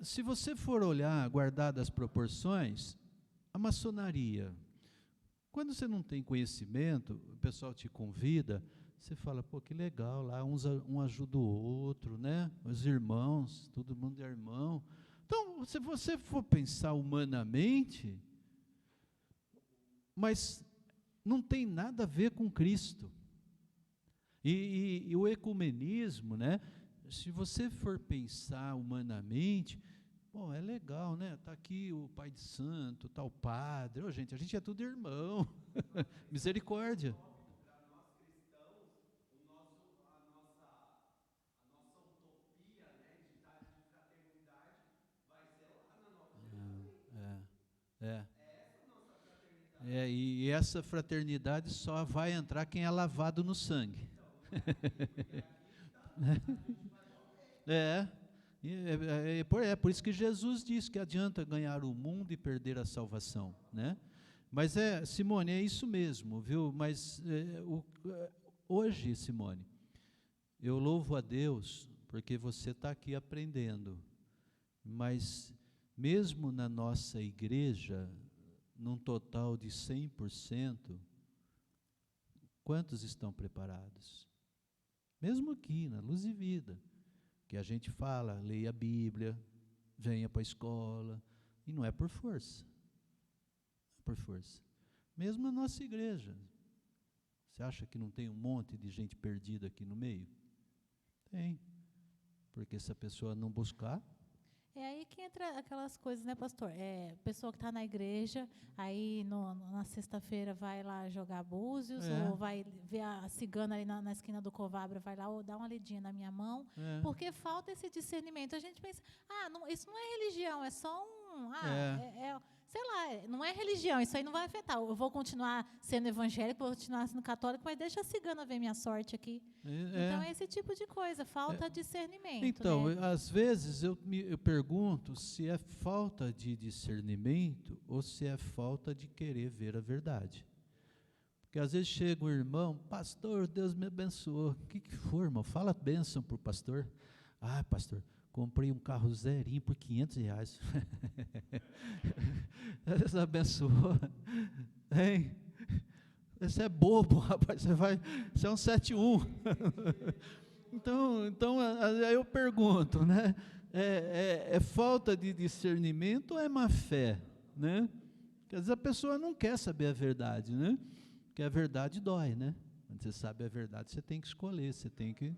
se você for olhar, guardar as proporções, a maçonaria, quando você não tem conhecimento, o pessoal te convida, você fala, pô, que legal, lá um ajuda o outro, né? Os irmãos, todo mundo é irmão. Então, se você for pensar humanamente, mas não tem nada a ver com Cristo. E o ecumenismo, né? Se você for pensar humanamente, bom, é legal, né? Está aqui o Pai de Santo, está o Padre. Oh, gente, a gente é tudo irmão. Misericórdia. E essa fraternidade só vai entrar quem é lavado no sangue. Por isso que Jesus disse que adianta ganhar o mundo e perder a salvação, né? Mas Simone, é isso mesmo, viu? Mas hoje, Simone, eu louvo a Deus porque você está aqui aprendendo, mas mesmo na nossa igreja, num total de 100%, quantos estão preparados? Mesmo aqui, na Luz e Vida, que a gente fala, leia a Bíblia, venha para a escola, e não é por força. Não é por força. Mesmo na nossa igreja, você acha que não tem um monte de gente perdida aqui no meio? Tem. Porque se a pessoa não buscar... É aí que entra aquelas coisas, né, pastor? Pessoa que está na igreja, aí na sexta-feira vai lá jogar búzios, ou vai ver a cigana ali na esquina do Covabra, vai lá, ou dá uma lidinha na minha mão, porque falta esse discernimento. A gente pensa, não, isso não é religião, é só um... sei lá, não é religião, isso aí não vai afetar. Eu vou continuar sendo evangélico, vou continuar sendo católico, mas deixa a cigana ver minha sorte aqui. Então, é esse tipo de coisa, falta discernimento. Então, né? às vezes eu pergunto se é falta de discernimento ou se é falta de querer ver a verdade. Porque às vezes chega um irmão, pastor, Deus me abençoou. O que foi, irmão? Fala bênção para o pastor. Ah, pastor, comprei um carro zerinho por R$500. Deus abençoou. Hein? Você é bobo, rapaz. Você é um 71. Então, aí eu pergunto, né? É falta de discernimento ou é má fé, né? Porque às vezes a pessoa não quer saber a verdade, né? Porque a verdade dói, né? Quando você sabe a verdade, você tem que escolher, você tem que...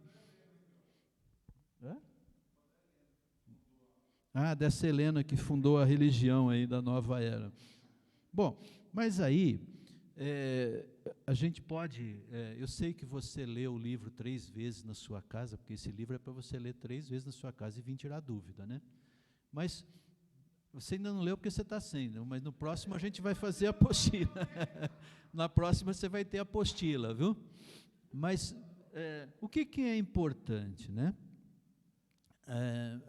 Dessa Helena que fundou a religião aí da nova era. Bom, mas aí, a gente pode... eu sei que você lê o livro 3 vezes na sua casa, porque esse livro é para você ler 3 vezes na sua casa e vir tirar dúvida, né? Mas você ainda não leu porque você está sem, né? Mas no próximo a gente vai fazer a apostila. Na próxima você vai ter a apostila, viu? Mas o que é importante, né?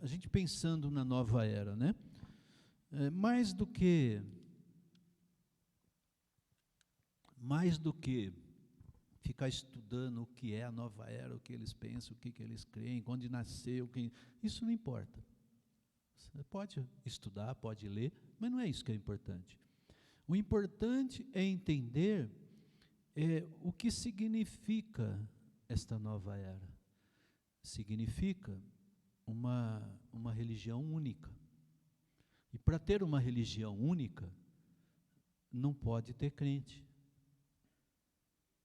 A gente pensando na nova era, né? Mais do que ficar estudando o que é a nova era, o que eles pensam, o que eles creem, onde nasceu, isso não importa. Você pode estudar, pode ler, mas não é isso que é importante. O importante é entender o que significa esta nova era. Significa uma religião única. E para ter uma religião única, não pode ter crente.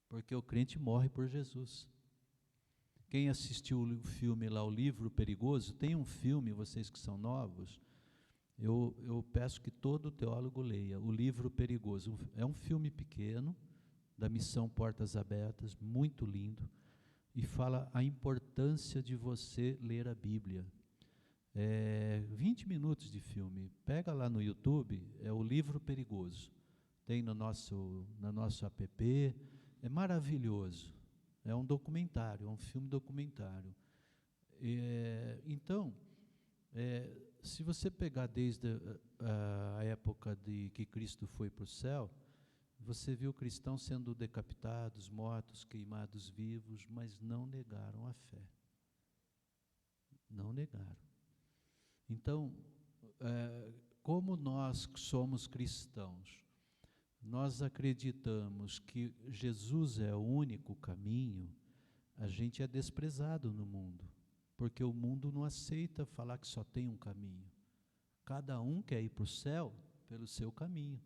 Porque o crente morre por Jesus. Quem assistiu o filme lá, O Livro Perigoso, tem um filme, vocês que são novos, eu peço que todo teólogo leia, O Livro Perigoso. É um filme pequeno, da Missão Portas Abertas, muito lindo, e fala a importância de você ler a Bíblia. 20 minutos de filme. Pega lá no YouTube, é O Livro Perigoso. Tem no nosso app, é maravilhoso. É um documentário, é um filme documentário. Então, se você pegar desde a época de que Cristo foi para o céu, você viu cristãos sendo decapitados, mortos, queimados vivos, mas não negaram a fé. Não negaram. Então, como nós somos cristãos, nós acreditamos que Jesus é o único caminho, a gente é desprezado no mundo, porque o mundo não aceita falar que só tem um caminho. Cada um quer ir para o céu pelo seu caminho.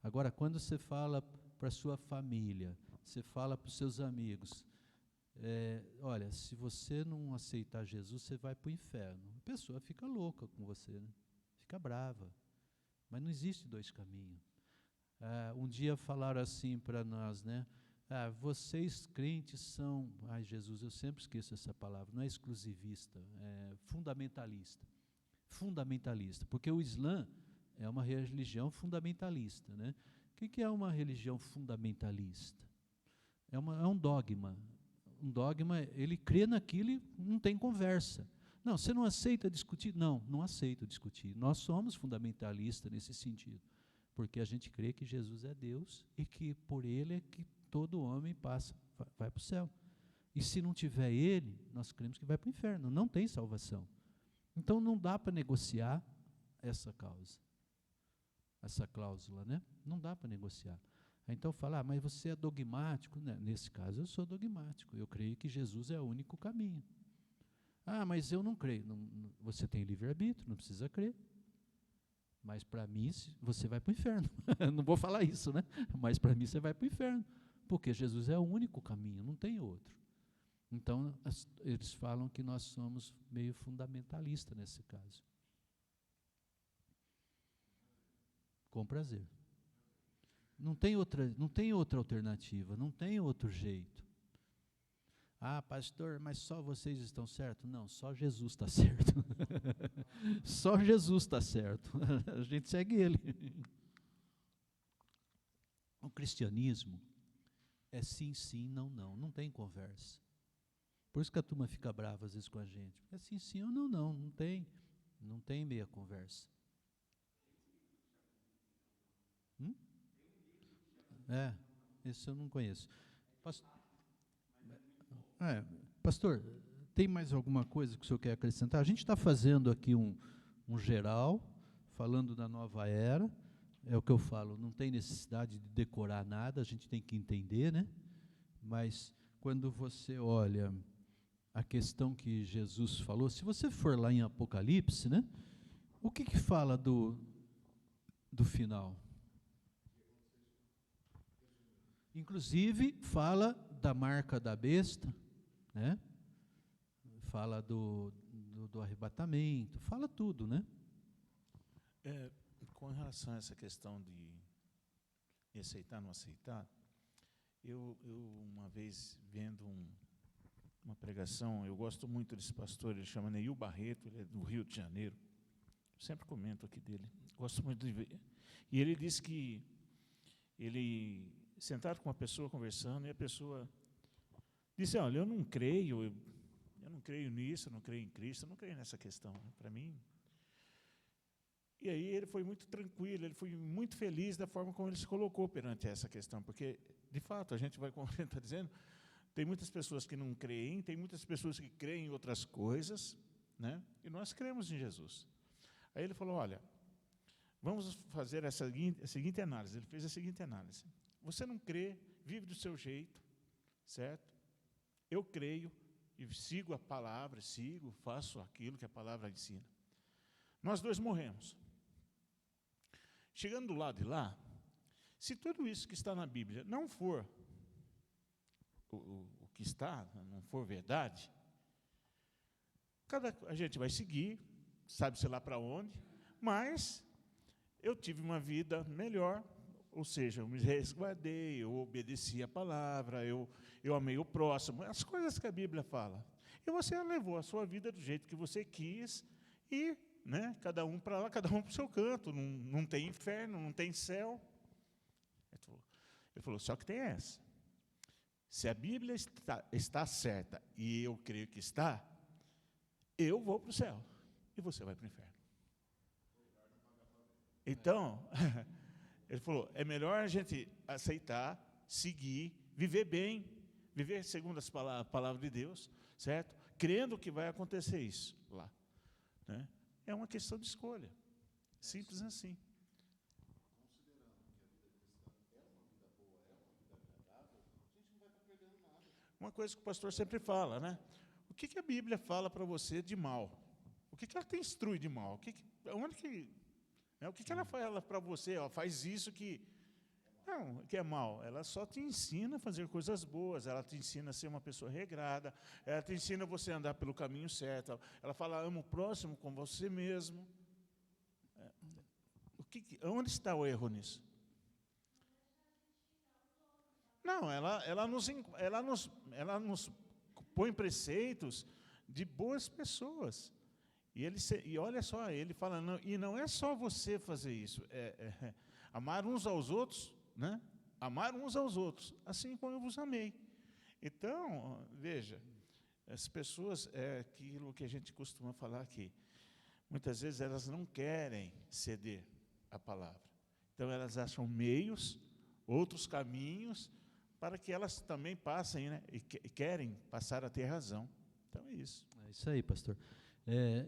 Agora, quando você fala para a sua família, você fala para os seus amigos, olha, se você não aceitar Jesus, você vai para o inferno. A pessoa fica louca com você, né? Fica brava. Mas não existe 2 caminhos. Um dia falaram assim para nós, né? Vocês crentes são... Ai, Jesus, eu sempre esqueço essa palavra. Não é exclusivista, é fundamentalista. Fundamentalista, porque o Islã é uma religião fundamentalista, né? O que é uma religião fundamentalista? É um dogma. Um dogma, ele crê naquilo e não tem conversa. Não, você não aceita discutir? Não aceito discutir. Nós somos fundamentalistas nesse sentido, porque a gente crê que Jesus é Deus e que por Ele é que todo homem vai para o céu. E se não tiver Ele, nós cremos que vai para o inferno, não tem salvação. Então não dá para negociar essa cláusula, né? Não dá para negociar. Então falar, mas você é dogmático, né? Nesse caso eu sou dogmático, eu creio que Jesus é o único caminho. Mas eu não creio. Você tem livre-arbítrio, não precisa crer. Mas para mim você vai para o inferno. Não vou falar isso, né? Mas para mim você vai para o inferno, porque Jesus é o único caminho, não tem outro. Então eles falam que nós somos meio fundamentalistas nesse caso. Com prazer. Não tem outra alternativa, não tem outro jeito. Ah, pastor, mas só vocês estão certos? Não, só Jesus está certo. Só Jesus está certo. A gente segue ele. O cristianismo é sim, sim, não, não. Não tem conversa. Por isso que a turma fica brava às vezes com a gente. É sim, sim ou não, não. Não tem meia conversa. Esse eu não conheço. Pastor, tem mais alguma coisa que o senhor quer acrescentar? A gente está fazendo aqui um geral, falando da nova era, é o que eu falo, não tem necessidade de decorar nada, a gente tem que entender, né? Mas quando você olha a questão que Jesus falou, se você for lá em Apocalipse, né? O que fala do final? Inclusive, fala da marca da besta, né? Fala do arrebatamento, fala tudo, né? Com relação a essa questão de aceitar ou não aceitar, eu uma vez vendo uma pregação, eu gosto muito desse pastor, ele chama Neil Barreto, ele é do Rio de Janeiro, sempre comento aqui dele, gosto muito de ver. E ele disse que ele sentado com uma pessoa conversando, e a pessoa disse, olha, eu não creio nisso, eu não creio em Cristo, eu não creio nessa questão, para mim. E aí ele foi muito tranquilo, ele foi muito feliz da forma como ele se colocou perante essa questão, porque, de fato, a gente vai, como ele está dizendo, tem muitas pessoas que não creem, tem muitas pessoas que creem em outras coisas, né? E nós cremos em Jesus. Aí ele falou, olha, vamos fazer a seguinte análise. Ele fez a seguinte análise. Você não crê, vive do seu jeito, certo? Eu creio e sigo a palavra, faço aquilo que a palavra ensina. Nós dois morremos. Chegando do lado de lá, se tudo isso que está na Bíblia não for o que está, não for verdade, a gente vai seguir, sabe-se lá para onde, mas eu tive uma vida melhor, ou seja, eu me resguardei, eu obedeci a palavra, eu amei o próximo, as coisas que a Bíblia fala. E você levou a sua vida do jeito que você quis, e, né, cada um para lá, cada um para o seu canto, não tem inferno, não tem céu. Ele falou, só que tem essa. Se a Bíblia está certa, e eu creio que está, eu vou para o céu, e você vai para o inferno. Então, ele falou, é melhor a gente aceitar, seguir, viver bem, viver segundo as palavras de Deus, certo? Crendo que vai acontecer isso lá, né? É uma questão de escolha, simples assim. Uma coisa que o pastor sempre fala, né? O que a Bíblia fala para você de mal? O que ela te instrui de mal? O que ela fala para você? Ó, faz isso que é mal. Ela só te ensina a fazer coisas boas, ela te ensina a ser uma pessoa regrada, ela te ensina você a andar pelo caminho certo. Ela fala, ama o próximo como você mesmo. Onde está o erro nisso? Não, ela nos põe preceitos de boas pessoas. E olha só, ele fala, e não é só você fazer isso, amar uns aos outros, né? Amar uns aos outros, assim como eu vos amei. Então, veja, as pessoas, aquilo que a gente costuma falar aqui, muitas vezes elas não querem ceder a palavra. Então, elas acham meios, outros caminhos, para que elas também passem, né? E querem passar a ter razão. Então, é isso. É isso aí, pastor.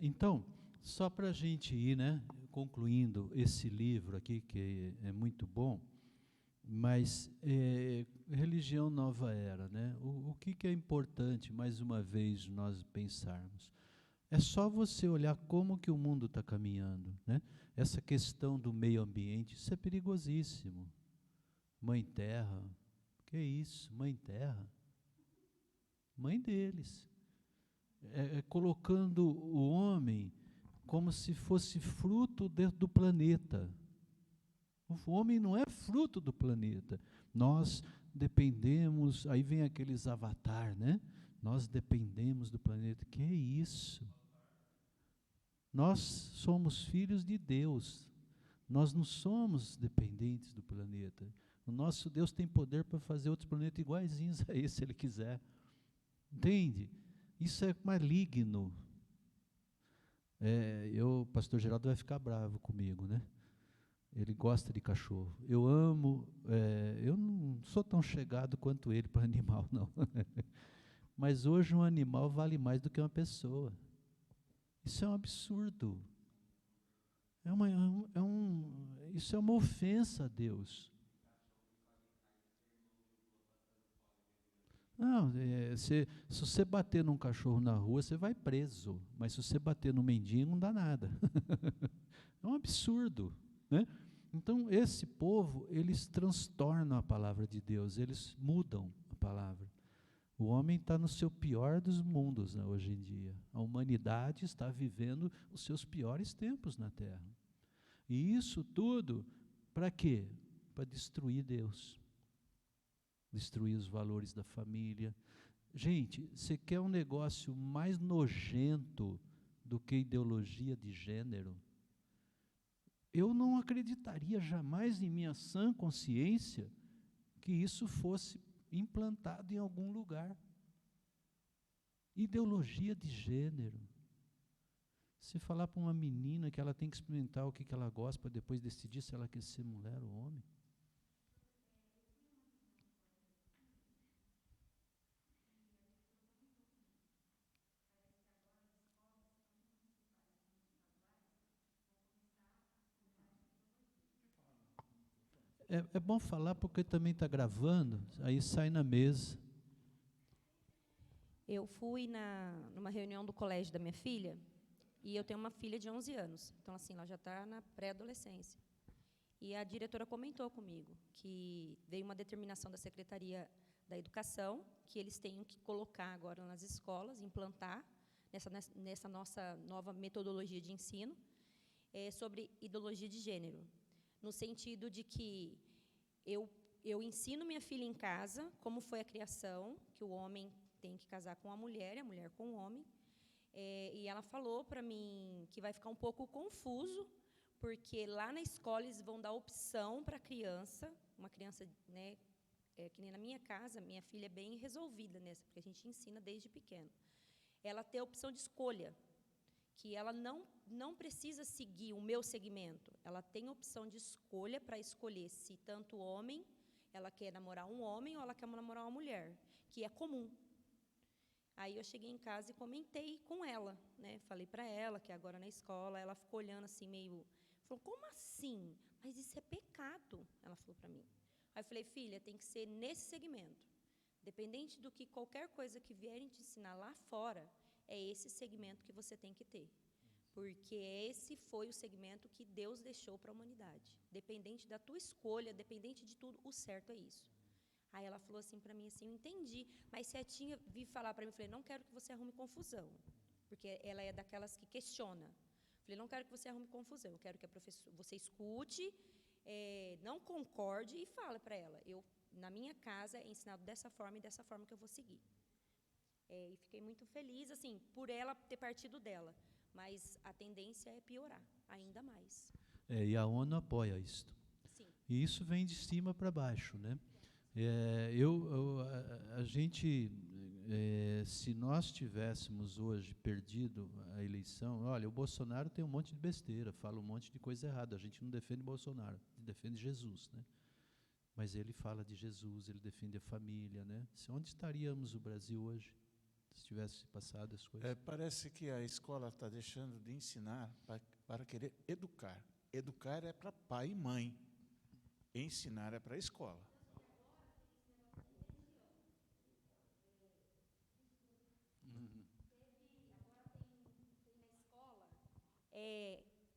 Então, só para a gente ir, né, concluindo esse livro aqui, que é muito bom, mas religião nova era, né? O que é importante, mais uma vez, nós pensarmos? É só você olhar como que o mundo está caminhando, né? Essa questão do meio ambiente, isso é perigosíssimo. Mãe Terra, que isso? Mãe Terra? Mãe deles. Colocando o homem como se fosse fruto do planeta. O homem não é fruto do planeta. Nós dependemos, aí vem aqueles avatar, né? Nós dependemos do planeta. Que é isso? Nós somos filhos de Deus. Nós não somos dependentes do planeta. O nosso Deus tem poder para fazer outros planetas iguaizinhos a esse, se Ele quiser. Entende? Isso é maligno. O pastor Geraldo vai ficar bravo comigo, né? Ele gosta de cachorro. Eu amo, eu não sou tão chegado quanto ele para animal, não. Mas hoje um animal vale mais do que uma pessoa. Isso é um absurdo. Isso é uma ofensa a Deus. Não, se você bater num cachorro na rua, você vai preso. Mas se você bater no mendigo, não dá nada. É um absurdo, né? Então, esse povo, eles transtornam a palavra de Deus, eles mudam a palavra. O homem está no seu pior dos mundos, né, hoje em dia. A humanidade está vivendo os seus piores tempos na Terra. E isso tudo, para quê? Para destruir Deus. Destruir os valores da família. Gente, você quer um negócio mais nojento do que ideologia de gênero? Eu não acreditaria jamais em minha sã consciência que isso fosse implantado em algum lugar. Ideologia de gênero. Se falar para uma menina que ela tem que experimentar o que ela gosta para depois decidir se ela quer ser mulher ou homem. É bom falar porque também está gravando, aí sai na mesa. Eu fui numa reunião do colégio da minha filha, e eu tenho uma filha de 11 anos. Então, assim, ela já está na pré-adolescência. E a diretora comentou comigo que veio uma determinação da Secretaria da Educação, que eles têm que colocar agora nas escolas, implantar, nessa nossa nova metodologia de ensino, sobre ideologia de gênero. No sentido de que eu ensino minha filha em casa como foi a criação, que o homem tem que casar com a mulher com o homem. E ela falou para mim que vai ficar um pouco confuso, porque lá na escola eles vão dar opção para a criança, uma criança, né, que nem na minha casa, minha filha é bem resolvida nessa, porque a gente ensina desde pequeno. Ela tem a opção de escolha, que ela não precisa seguir o meu segmento, ela tem opção de escolha para escolher se tanto homem, ela quer namorar um homem ou ela quer namorar uma mulher, que é comum. Aí eu cheguei em casa e comentei com ela, né? Falei para ela que agora na escola, ela ficou olhando assim meio, falou, como assim? Mas isso é pecado, ela falou para mim. Aí eu falei, filha, tem que ser nesse segmento. Dependente do que qualquer coisa que vierem te ensinar lá fora, é esse segmento que você tem que ter. Porque esse foi o segmento que Deus deixou para a humanidade. Dependente da tua escolha, dependente de tudo, o certo é isso. Aí ela falou assim para mim, assim, eu entendi, mas se a tia vir falar para mim, eu falei, não quero que você arrume confusão, porque ela é daquelas que questiona. Eu falei, não quero que você arrume confusão, eu quero que você escute, não concorde e fale para ela. Na minha casa, é ensinado dessa forma e dessa forma que eu vou seguir. E fiquei muito feliz, assim, por ela ter partido dela, mas a tendência é piorar ainda mais. E a ONU apoia isso. Sim. E isso vem de cima para baixo, né? A gente, se nós tivéssemos hoje perdido a eleição, olha, o Bolsonaro tem um monte de besteira, fala um monte de coisa errada, a gente não defende Bolsonaro, a gente defende Jesus, né? Mas ele fala de Jesus, ele defende a família, né? Onde estaríamos o Brasil hoje, se tivesse passado as coisas? Parece que a escola está deixando de ensinar para querer educar. Educar é para pai e mãe, ensinar é para a escola.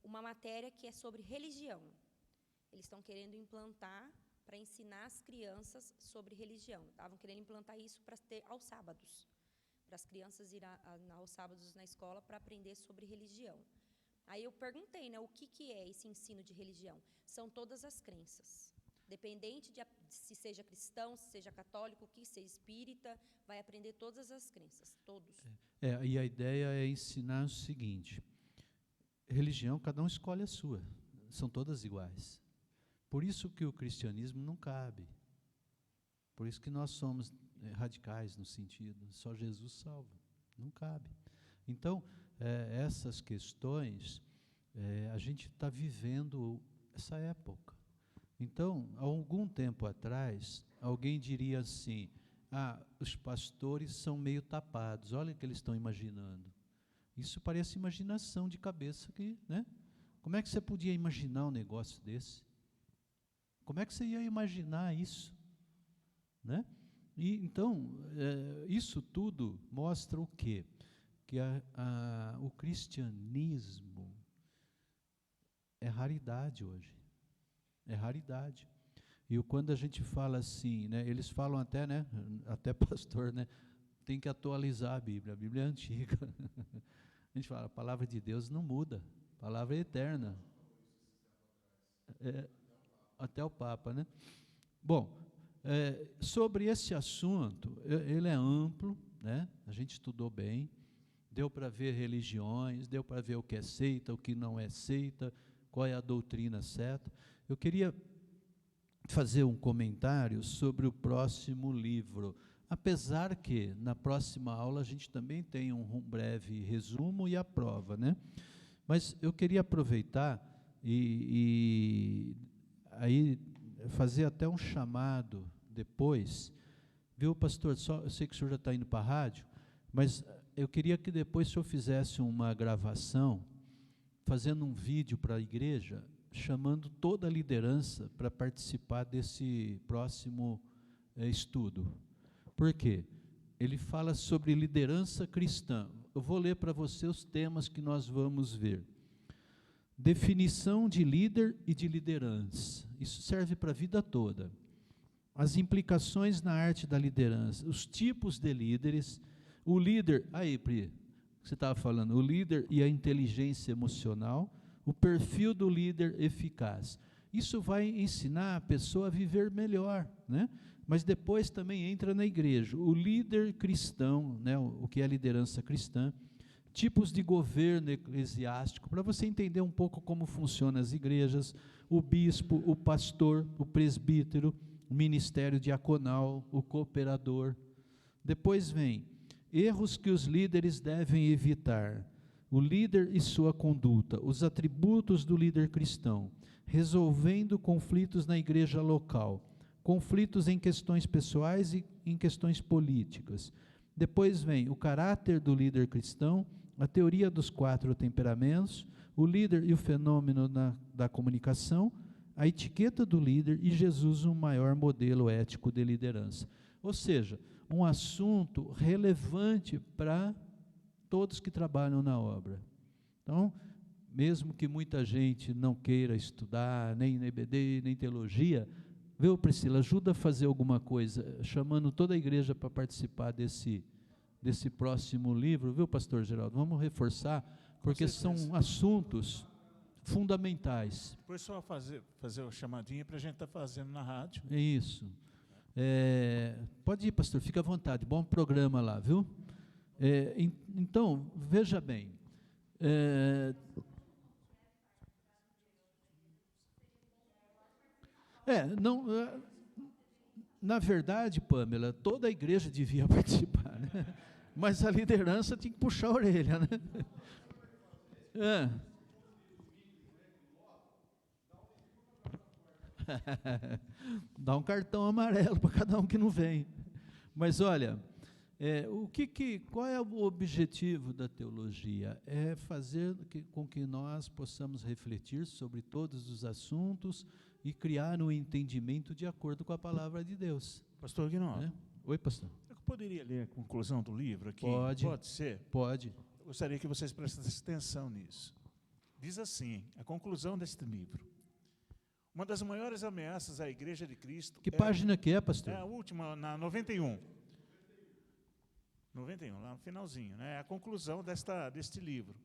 Uma matéria que é sobre religião. Eles estão querendo implantar para ensinar as crianças sobre religião. Estavam querendo implantar isso para ter aos sábados, para as crianças ir aos sábados na escola para aprender sobre religião. Aí eu perguntei, né, o que é esse ensino de religião? São todas as crenças. Dependente se seja cristão, se seja católico, que seja espírita, vai aprender todas as crenças, todos. E a ideia é ensinar o seguinte: religião, cada um escolhe a sua, são todas iguais. Por isso que o cristianismo não cabe. Por isso que nós somos radicais no sentido, só Jesus salva, não cabe. Então, essas questões, a gente está vivendo essa época. Então, há algum tempo atrás, alguém diria assim: os pastores são meio tapados, olha o que eles estão imaginando. Isso parece imaginação de cabeça, né? Como é que você podia imaginar um negócio desse? Como é que você ia imaginar isso? Né? E, então, isso tudo mostra o quê? Que o cristianismo é raridade hoje. É raridade. E quando a gente fala assim, né, eles falam até, né, até pastor, né, tem que atualizar a Bíblia é antiga. A gente fala, a palavra de Deus não muda, a palavra é eterna. Até o Papa, né? Bom, sobre esse assunto, ele é amplo, né? A gente estudou bem, deu para ver religiões, deu para ver o que é seita, o que não é seita, qual é a doutrina certa. Eu queria fazer um comentário sobre o próximo livro, apesar que na próxima aula a gente também tem um breve resumo e a prova, né? Mas eu queria aproveitar e aí fazer até um chamado depois, viu, pastor? Eu sei que o senhor já está indo para a rádio, mas eu queria que depois o senhor fizesse uma gravação, fazendo um vídeo para a igreja, chamando toda a liderança para participar desse próximo estudo. Por quê? Ele fala sobre liderança cristã. Eu vou ler para você os temas que nós vamos ver. Definição de líder e de liderança. Isso serve para a vida toda. As implicações na arte da liderança, os tipos de líderes, o líder, aí, Pri, você estava falando, o líder e a inteligência emocional, o perfil do líder eficaz. Isso vai ensinar a pessoa a viver melhor, né? Mas depois também entra na igreja. O líder cristão, né, o que é a liderança cristã, tipos de governo eclesiástico, para você entender um pouco como funcionam as igrejas, o bispo, o pastor, o presbítero, o ministério diaconal, o cooperador. Depois vem erros que os líderes devem evitar, o líder e sua conduta, os atributos do líder cristão, resolvendo conflitos na igreja local, conflitos em questões pessoais e em questões políticas. Depois vem o caráter do líder cristão, a teoria dos 4 temperamentos, o líder e o fenômeno da comunicação, a etiqueta do líder e Jesus, um maior modelo ético de liderança. Ou seja, um assunto relevante para todos que trabalham na obra. Então, mesmo que muita gente não queira estudar, nem EBD, nem teologia, viu, Priscila, ajuda a fazer alguma coisa, chamando toda a igreja para participar desse próximo livro, viu, pastor Geraldo? Vamos reforçar, porque são assuntos fundamentais. Depois só fazer a chamadinha para a gente estar fazendo na rádio. É isso. Pode ir, pastor, fica à vontade, bom programa lá, viu? Então, veja bem, na verdade, Pamela, toda a igreja devia participar, né? Mas a liderança tinha que puxar a orelha, né? Dá um cartão amarelo para cada um que não vem. Mas olha, qual é o objetivo da teologia? É fazer com que nós possamos refletir sobre todos os assuntos e criar um entendimento de acordo com a palavra de Deus. Pastor Aguinaldo. Oi, pastor. Eu poderia ler a conclusão do livro aqui? Pode. Pode ser? Pode. Eu gostaria que vocês prestassem atenção nisso. Diz assim, a conclusão deste livro. Uma das maiores ameaças à Igreja de Cristo... Que página que é, pastor? É a última, na 91. 91, lá no finalzinho, né? A conclusão deste livro.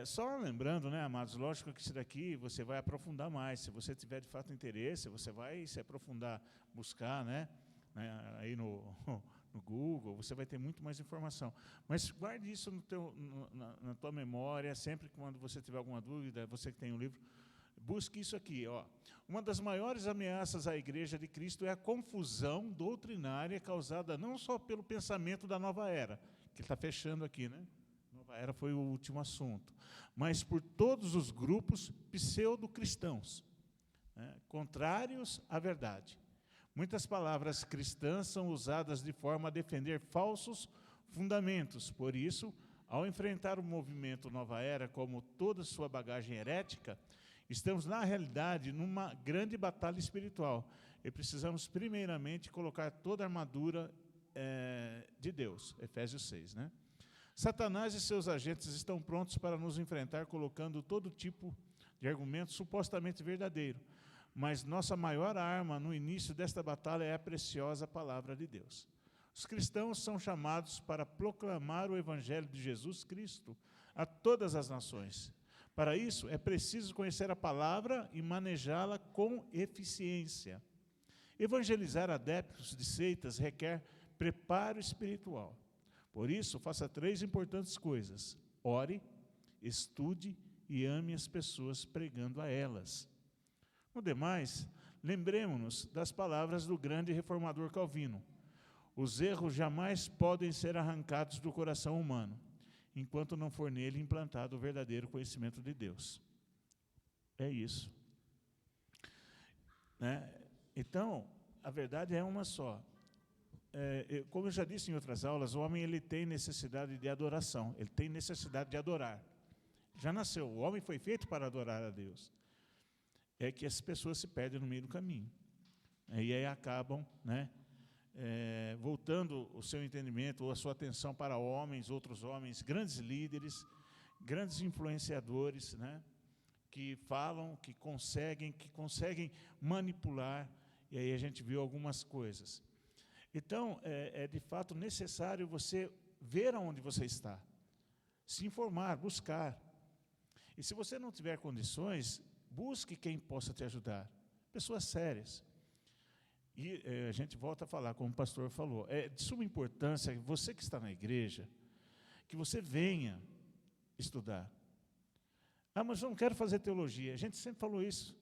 Só lembrando, né, amados, lógico que isso daqui você vai aprofundar mais. Se você tiver de fato interesse, você vai se aprofundar, buscar, né, aí no Google, você vai ter muito mais informação. Mas guarde isso na tua memória, sempre que quando você tiver alguma dúvida, você que tem um livro, busque isso aqui. Ó. Uma das maiores ameaças à Igreja de Cristo é a confusão doutrinária causada não só pelo pensamento da nova era, que está fechando aqui, né? Nova era foi o último assunto, mas por todos os grupos pseudo-cristãos, né, contrários à verdade. Muitas palavras cristãs são usadas de forma a defender falsos fundamentos. Por isso, ao enfrentar o movimento Nova Era como toda sua bagagem herética, estamos, na realidade, numa grande batalha espiritual. E precisamos, primeiramente, colocar toda a armadura de Deus. Efésios 6, né? Satanás e seus agentes estão prontos para nos enfrentar, colocando todo tipo de argumento supostamente verdadeiro. Mas nossa maior arma no início desta batalha é a preciosa palavra de Deus. Os cristãos são chamados para proclamar o Evangelho de Jesus Cristo a todas as nações. Para isso, é preciso conhecer a palavra e manejá-la com eficiência. Evangelizar adeptos de seitas requer preparo espiritual. Por isso, faça 3 importantes coisas: ore, estude e ame as pessoas pregando a elas. No demais, lembremos-nos das palavras do grande reformador Calvino: os erros jamais podem ser arrancados do coração humano, enquanto não for nele implantado o verdadeiro conhecimento de Deus. É isso. Né? Então, a verdade é uma só. Como eu já disse em outras aulas, o homem ele tem necessidade de adoração, ele tem necessidade de adorar. Já nasceu, o homem foi feito para adorar a Deus. É que as pessoas se perdem no meio do caminho. E aí acabam, né, voltando o seu entendimento ou a sua atenção para homens, outros homens, grandes líderes, grandes influenciadores, né, que falam, que conseguem manipular, e aí a gente viu algumas coisas. Então, é de fato necessário você ver aonde você está, se informar, buscar. E se você não tiver condições, busque quem possa te ajudar, pessoas sérias. E a gente volta a falar, como o pastor falou, é de suma importância, você que está na igreja, que você venha estudar. Ah, mas eu não quero fazer teologia. A gente sempre falou isso.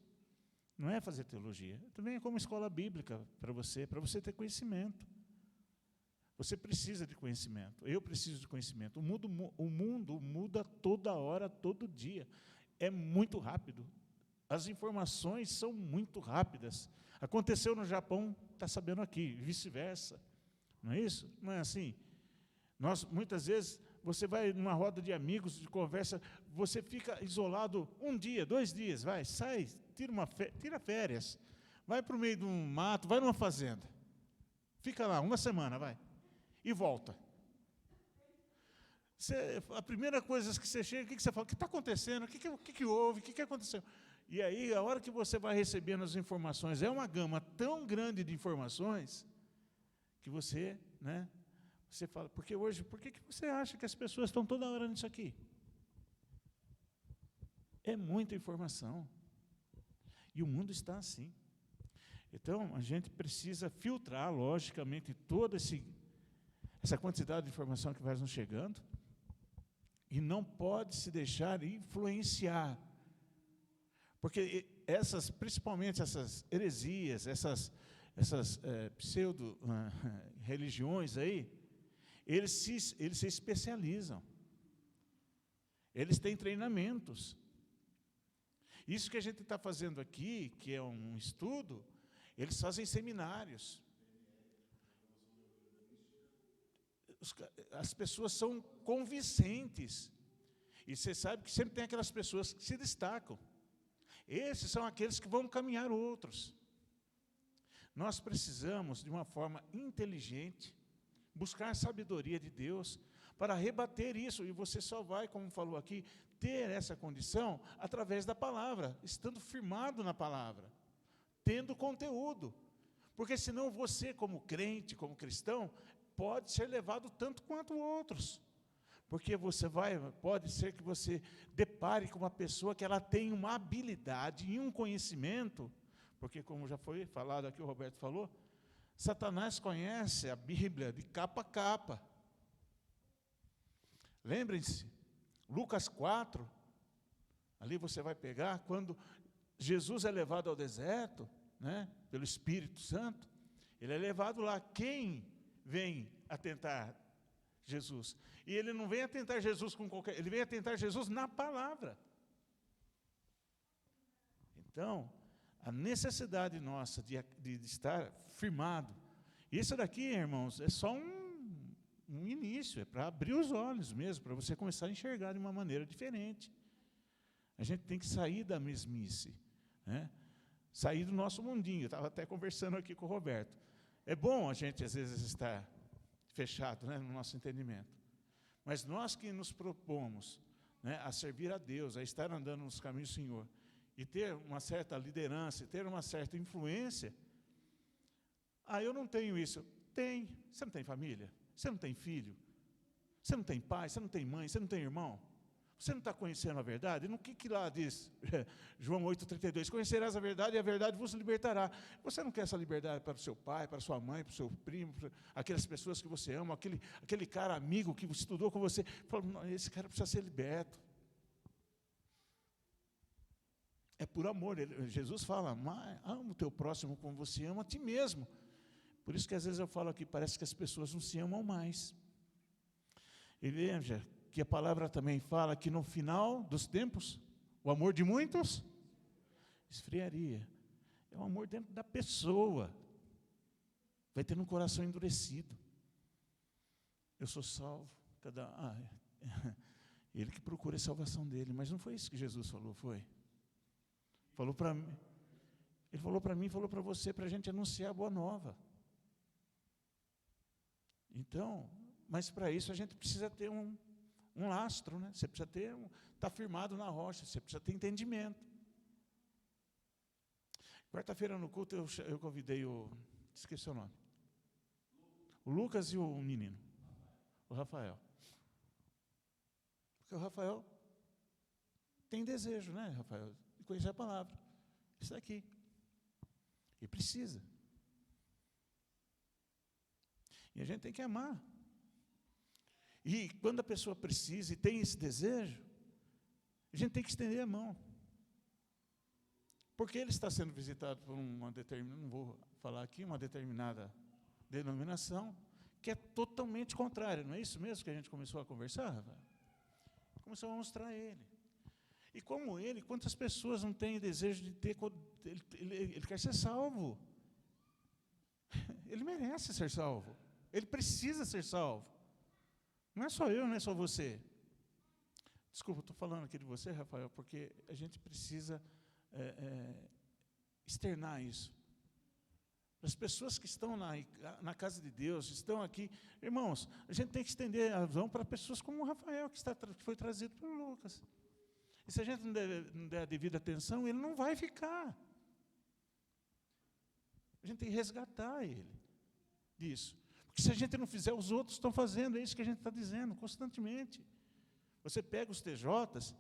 Não é fazer teologia. Também é como escola bíblica para você ter conhecimento. Você precisa de conhecimento. Eu preciso de conhecimento. O mundo muda toda hora, todo dia. É muito rápido. As informações são muito rápidas. Aconteceu no Japão, está sabendo aqui, vice-versa. Não é isso? Não é assim? Muitas vezes, você vai numa roda de amigos, de conversa, você fica isolado 1 dia, 2 dias, sai, tira férias, vai para o meio de um mato, vai numa fazenda, fica lá 1 semana, e volta. A primeira coisa que você chega, o que você fala? O que está acontecendo? O que houve? O que aconteceu? E aí, a hora que você vai recebendo as informações, é uma gama tão grande de informações, que você, né, você fala, porque hoje, por que você acha que as pessoas estão toda hora nisso aqui? É muita informação. E o mundo está assim. Então, a gente precisa filtrar, logicamente, toda essa quantidade de informação que vai nos chegando, e não pode se deixar influenciar. Porque principalmente essas heresias, essas pseudo-religiões aí, eles se especializam. Eles têm treinamentos. Isso que a gente está fazendo aqui, que é um estudo, eles fazem seminários. As pessoas são convincentes. E você sabe que sempre tem aquelas pessoas que se destacam. Esses são aqueles que vão caminhar outros. Nós precisamos, de uma forma inteligente, buscar a sabedoria de Deus para rebater isso. E você só vai, como falou aqui, ter essa condição através da palavra, estando firmado na palavra, tendo conteúdo. Porque senão você, como crente, como cristão, pode ser levado tanto quanto outros. Porque pode ser que você depare com uma pessoa que ela tem uma habilidade e um conhecimento, porque como já foi falado aqui, o Roberto falou, Satanás conhece a Bíblia de capa a capa. Lembrem-se, Lucas 4, ali você vai pegar, quando Jesus é levado ao deserto, né, pelo Espírito Santo, ele é levado lá. Quem vem a tentar Jesus? E ele não vem a tentar Jesus com qualquer... Ele vem a tentar Jesus na palavra. Então, a necessidade nossa de estar firmado. Isso daqui, irmãos, é só um início, é para abrir os olhos mesmo, para você começar a enxergar de uma maneira diferente. A gente tem que sair da mesmice, né? Sair do nosso mundinho. Eu estava até conversando aqui com o Roberto. É bom a gente, às vezes, estar fechado, né, no nosso entendimento. Mas nós que nos propomos, né, a servir a Deus, a estar andando nos caminhos do Senhor, e ter uma certa liderança, e ter uma certa influência, eu não tenho isso. Tem. Você não tem família? Você não tem filho? Você não tem pai? Você não tem mãe? Você não tem irmão? Você não está conhecendo a verdade? No que lá diz João 8,32? Conhecerás a verdade e a verdade vos libertará. Você não quer essa liberdade para o seu pai, para a sua mãe, para o seu primo, para aquelas pessoas que você ama, aquele cara amigo que estudou com você, fala, esse cara precisa ser liberto. É por amor. Jesus fala, ama o teu próximo como você ama a ti mesmo. Por isso que às vezes eu falo aqui, parece que as pessoas não se amam mais. E veja que a palavra também fala que no final dos tempos, o amor de muitos esfriaria. É o amor dentro da pessoa. Vai ter um coração endurecido. Eu sou salvo. Ele que procura a salvação dele. Mas não foi isso que Jesus falou, foi? Falou para mim. Ele falou para mim, falou para você, para a gente anunciar a boa nova. Então, mas para isso a gente precisa ter um lastro, né? Você precisa estar firmado na rocha, você precisa ter entendimento. Quarta-feira no culto eu convidei esqueci o nome, o Lucas e o menino, o Rafael. Porque o Rafael tem desejo, né, Rafael, de conhecer a palavra. Isso daqui. E precisa. E a gente tem que amar. E quando a pessoa precisa e tem esse desejo, a gente tem que estender a mão. Porque ele está sendo visitado por uma determinada, não vou falar aqui, uma determinada denominação, que é totalmente contrária. Não é isso mesmo que a gente começou a conversar, Rafael? Começou a mostrar ele. E como ele, quantas pessoas não têm desejo de ter... Ele quer ser salvo. Ele merece ser salvo. Ele precisa ser salvo. Não é só eu, não é só você. Desculpa, estou falando aqui de você, Rafael, porque a gente precisa externar isso. As pessoas que estão na casa de Deus, estão aqui, irmãos, a gente tem que estender a mão para pessoas como o Rafael, que foi trazido pelo Lucas. E se a gente não der a devida atenção, ele não vai ficar. A gente tem que resgatar ele disso. Porque se a gente não fizer, os outros estão fazendo, é isso que a gente está dizendo, constantemente. Você pega os TJs,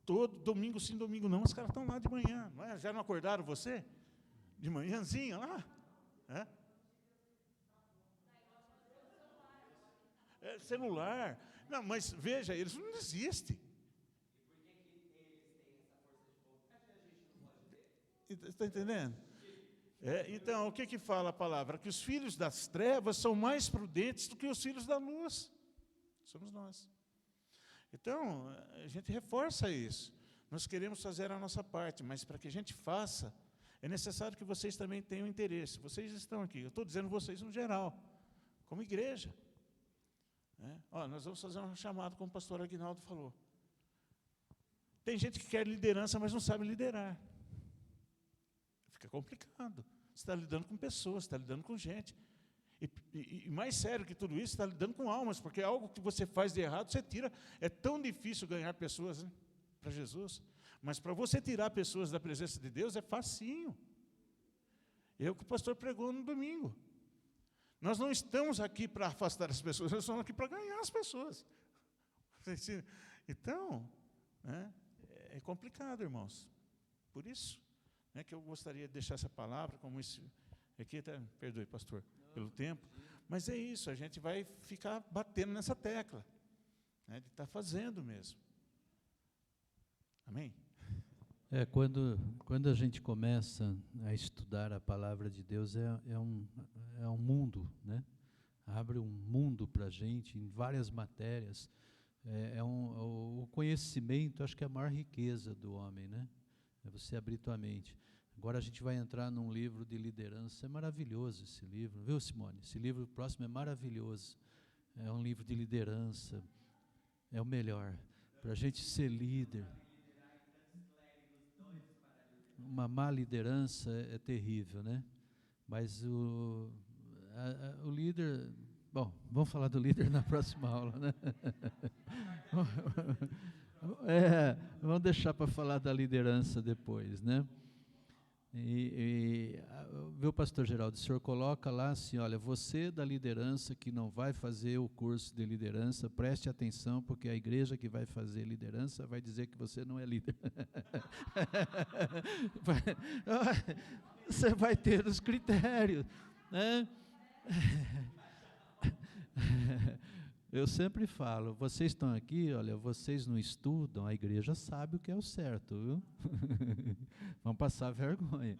todo domingo sim, domingo não, os caras estão lá de manhã, não é? Já não acordaram você? De manhãzinha lá? Celular. Não, mas veja, eles não desistem. Está entendendo? Então, o que fala a palavra? Que os filhos das trevas são mais prudentes do que os filhos da luz. Somos nós. Então, a gente reforça isso. Nós queremos fazer a nossa parte, mas para que a gente faça, é necessário que vocês também tenham interesse. Vocês estão aqui, eu estou dizendo vocês no geral, como igreja. Nós vamos fazer um chamado, como o pastor Aguinaldo falou. Tem gente que quer liderança, mas não sabe liderar. Fica complicado. Você está lidando com pessoas, está lidando com gente. E mais sério que tudo isso, está lidando com almas, porque algo que você faz de errado, você tira. É tão difícil ganhar pessoas, né, para Jesus. Mas para você tirar pessoas da presença de Deus, é facinho. É o que o pastor pregou no domingo. Nós não estamos aqui para afastar as pessoas, nós estamos aqui para ganhar as pessoas. Então, né, é complicado, irmãos. Por isso, né, que eu gostaria de deixar essa palavra como isso. Aqui até, perdoe, pastor, pelo tempo. Mas é isso, a gente vai ficar batendo nessa tecla, né, de estar fazendo mesmo. Amém? Quando a gente começa a estudar a palavra de Deus, é um mundo, né? Abre um mundo para a gente em várias matérias. O conhecimento, acho que é a maior riqueza do homem, né? É você abrir tua mente. Agora a gente vai entrar num livro de liderança, é maravilhoso esse livro, viu, Simone? Esse livro próximo é maravilhoso. É um livro de liderança, é o melhor, para a gente ser líder. Uma má liderança é terrível, né? Mas o líder... Bom, vamos falar do líder na próxima aula, né? Vamos deixar para falar da liderança depois, né? Viu, pastor Geraldo, o senhor coloca lá assim, olha, você da liderança que não vai fazer o curso de liderança, preste atenção, porque a igreja que vai fazer liderança vai dizer que você não é líder. Você vai ter os critérios, né? Eu sempre falo, vocês estão aqui, olha, vocês não estudam, a igreja sabe o que é o certo, viu? Vão passar vergonha.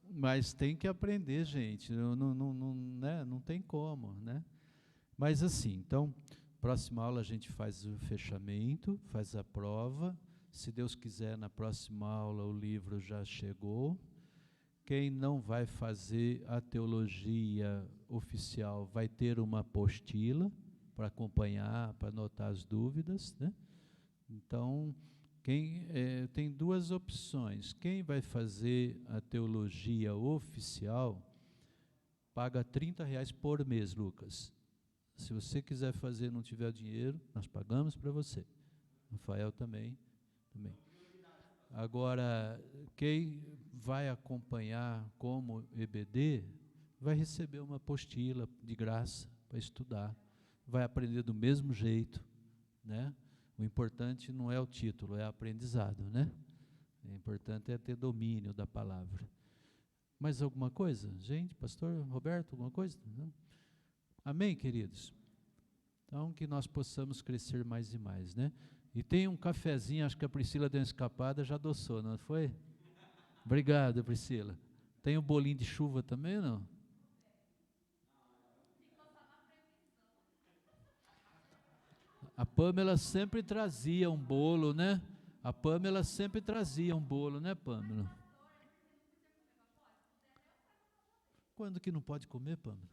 Mas tem que aprender, gente, não tem como, né? Mas assim, então, próxima aula a gente faz o fechamento, faz a prova, se Deus quiser, na próxima aula o livro já chegou. Quem não vai fazer a teologia oficial vai ter uma apostila para acompanhar, para anotar as dúvidas, né? Então, tem duas opções. Quem vai fazer a teologia oficial paga R$30 por mês, Lucas. Se você quiser fazer e não tiver dinheiro, nós pagamos para você. Rafael também. Agora, quem vai acompanhar como EBD, vai receber uma apostila de graça para estudar. Vai aprender do mesmo jeito, né? O importante não é o título, é aprendizado, né? O importante é ter domínio da palavra. Mais alguma coisa? Gente, pastor Roberto, alguma coisa? Não? Amém, queridos? Então, que nós possamos crescer mais e mais, né? E tem um cafezinho, acho que a Priscila deu uma escapada, já adoçou, não foi? Obrigado, Priscila. Tem um bolinho de chuva também, ou não? A Pamela sempre trazia um bolo, né? A Pamela sempre trazia um bolo, né, Pamela? Quando que não pode comer, Pamela?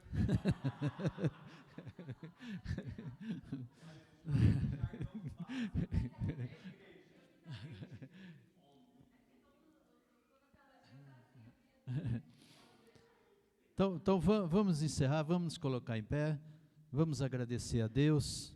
Então vamos encerrar, vamos nos colocar em pé, vamos agradecer a Deus.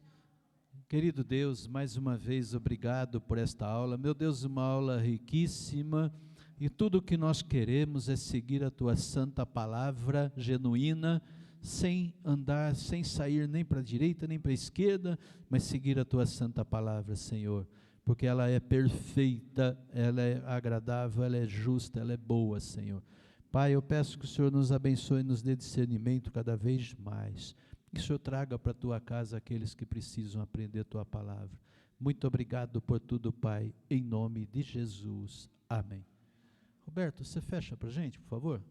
Querido Deus, mais uma vez obrigado por esta aula. Meu Deus, uma aula riquíssima, e tudo o que nós queremos é seguir a Tua santa palavra genuína, sem andar, sem sair nem para a direita nem para a esquerda, mas seguir a Tua santa palavra, Senhor, porque ela é perfeita, ela é agradável, ela é justa, ela é boa, Senhor. Pai, eu peço que o Senhor nos abençoe e nos dê discernimento cada vez mais. Que o Senhor traga para a Tua casa aqueles que precisam aprender a Tua palavra. Muito obrigado por tudo, Pai, em nome de Jesus. Amém. Roberto, você fecha para a gente, por favor?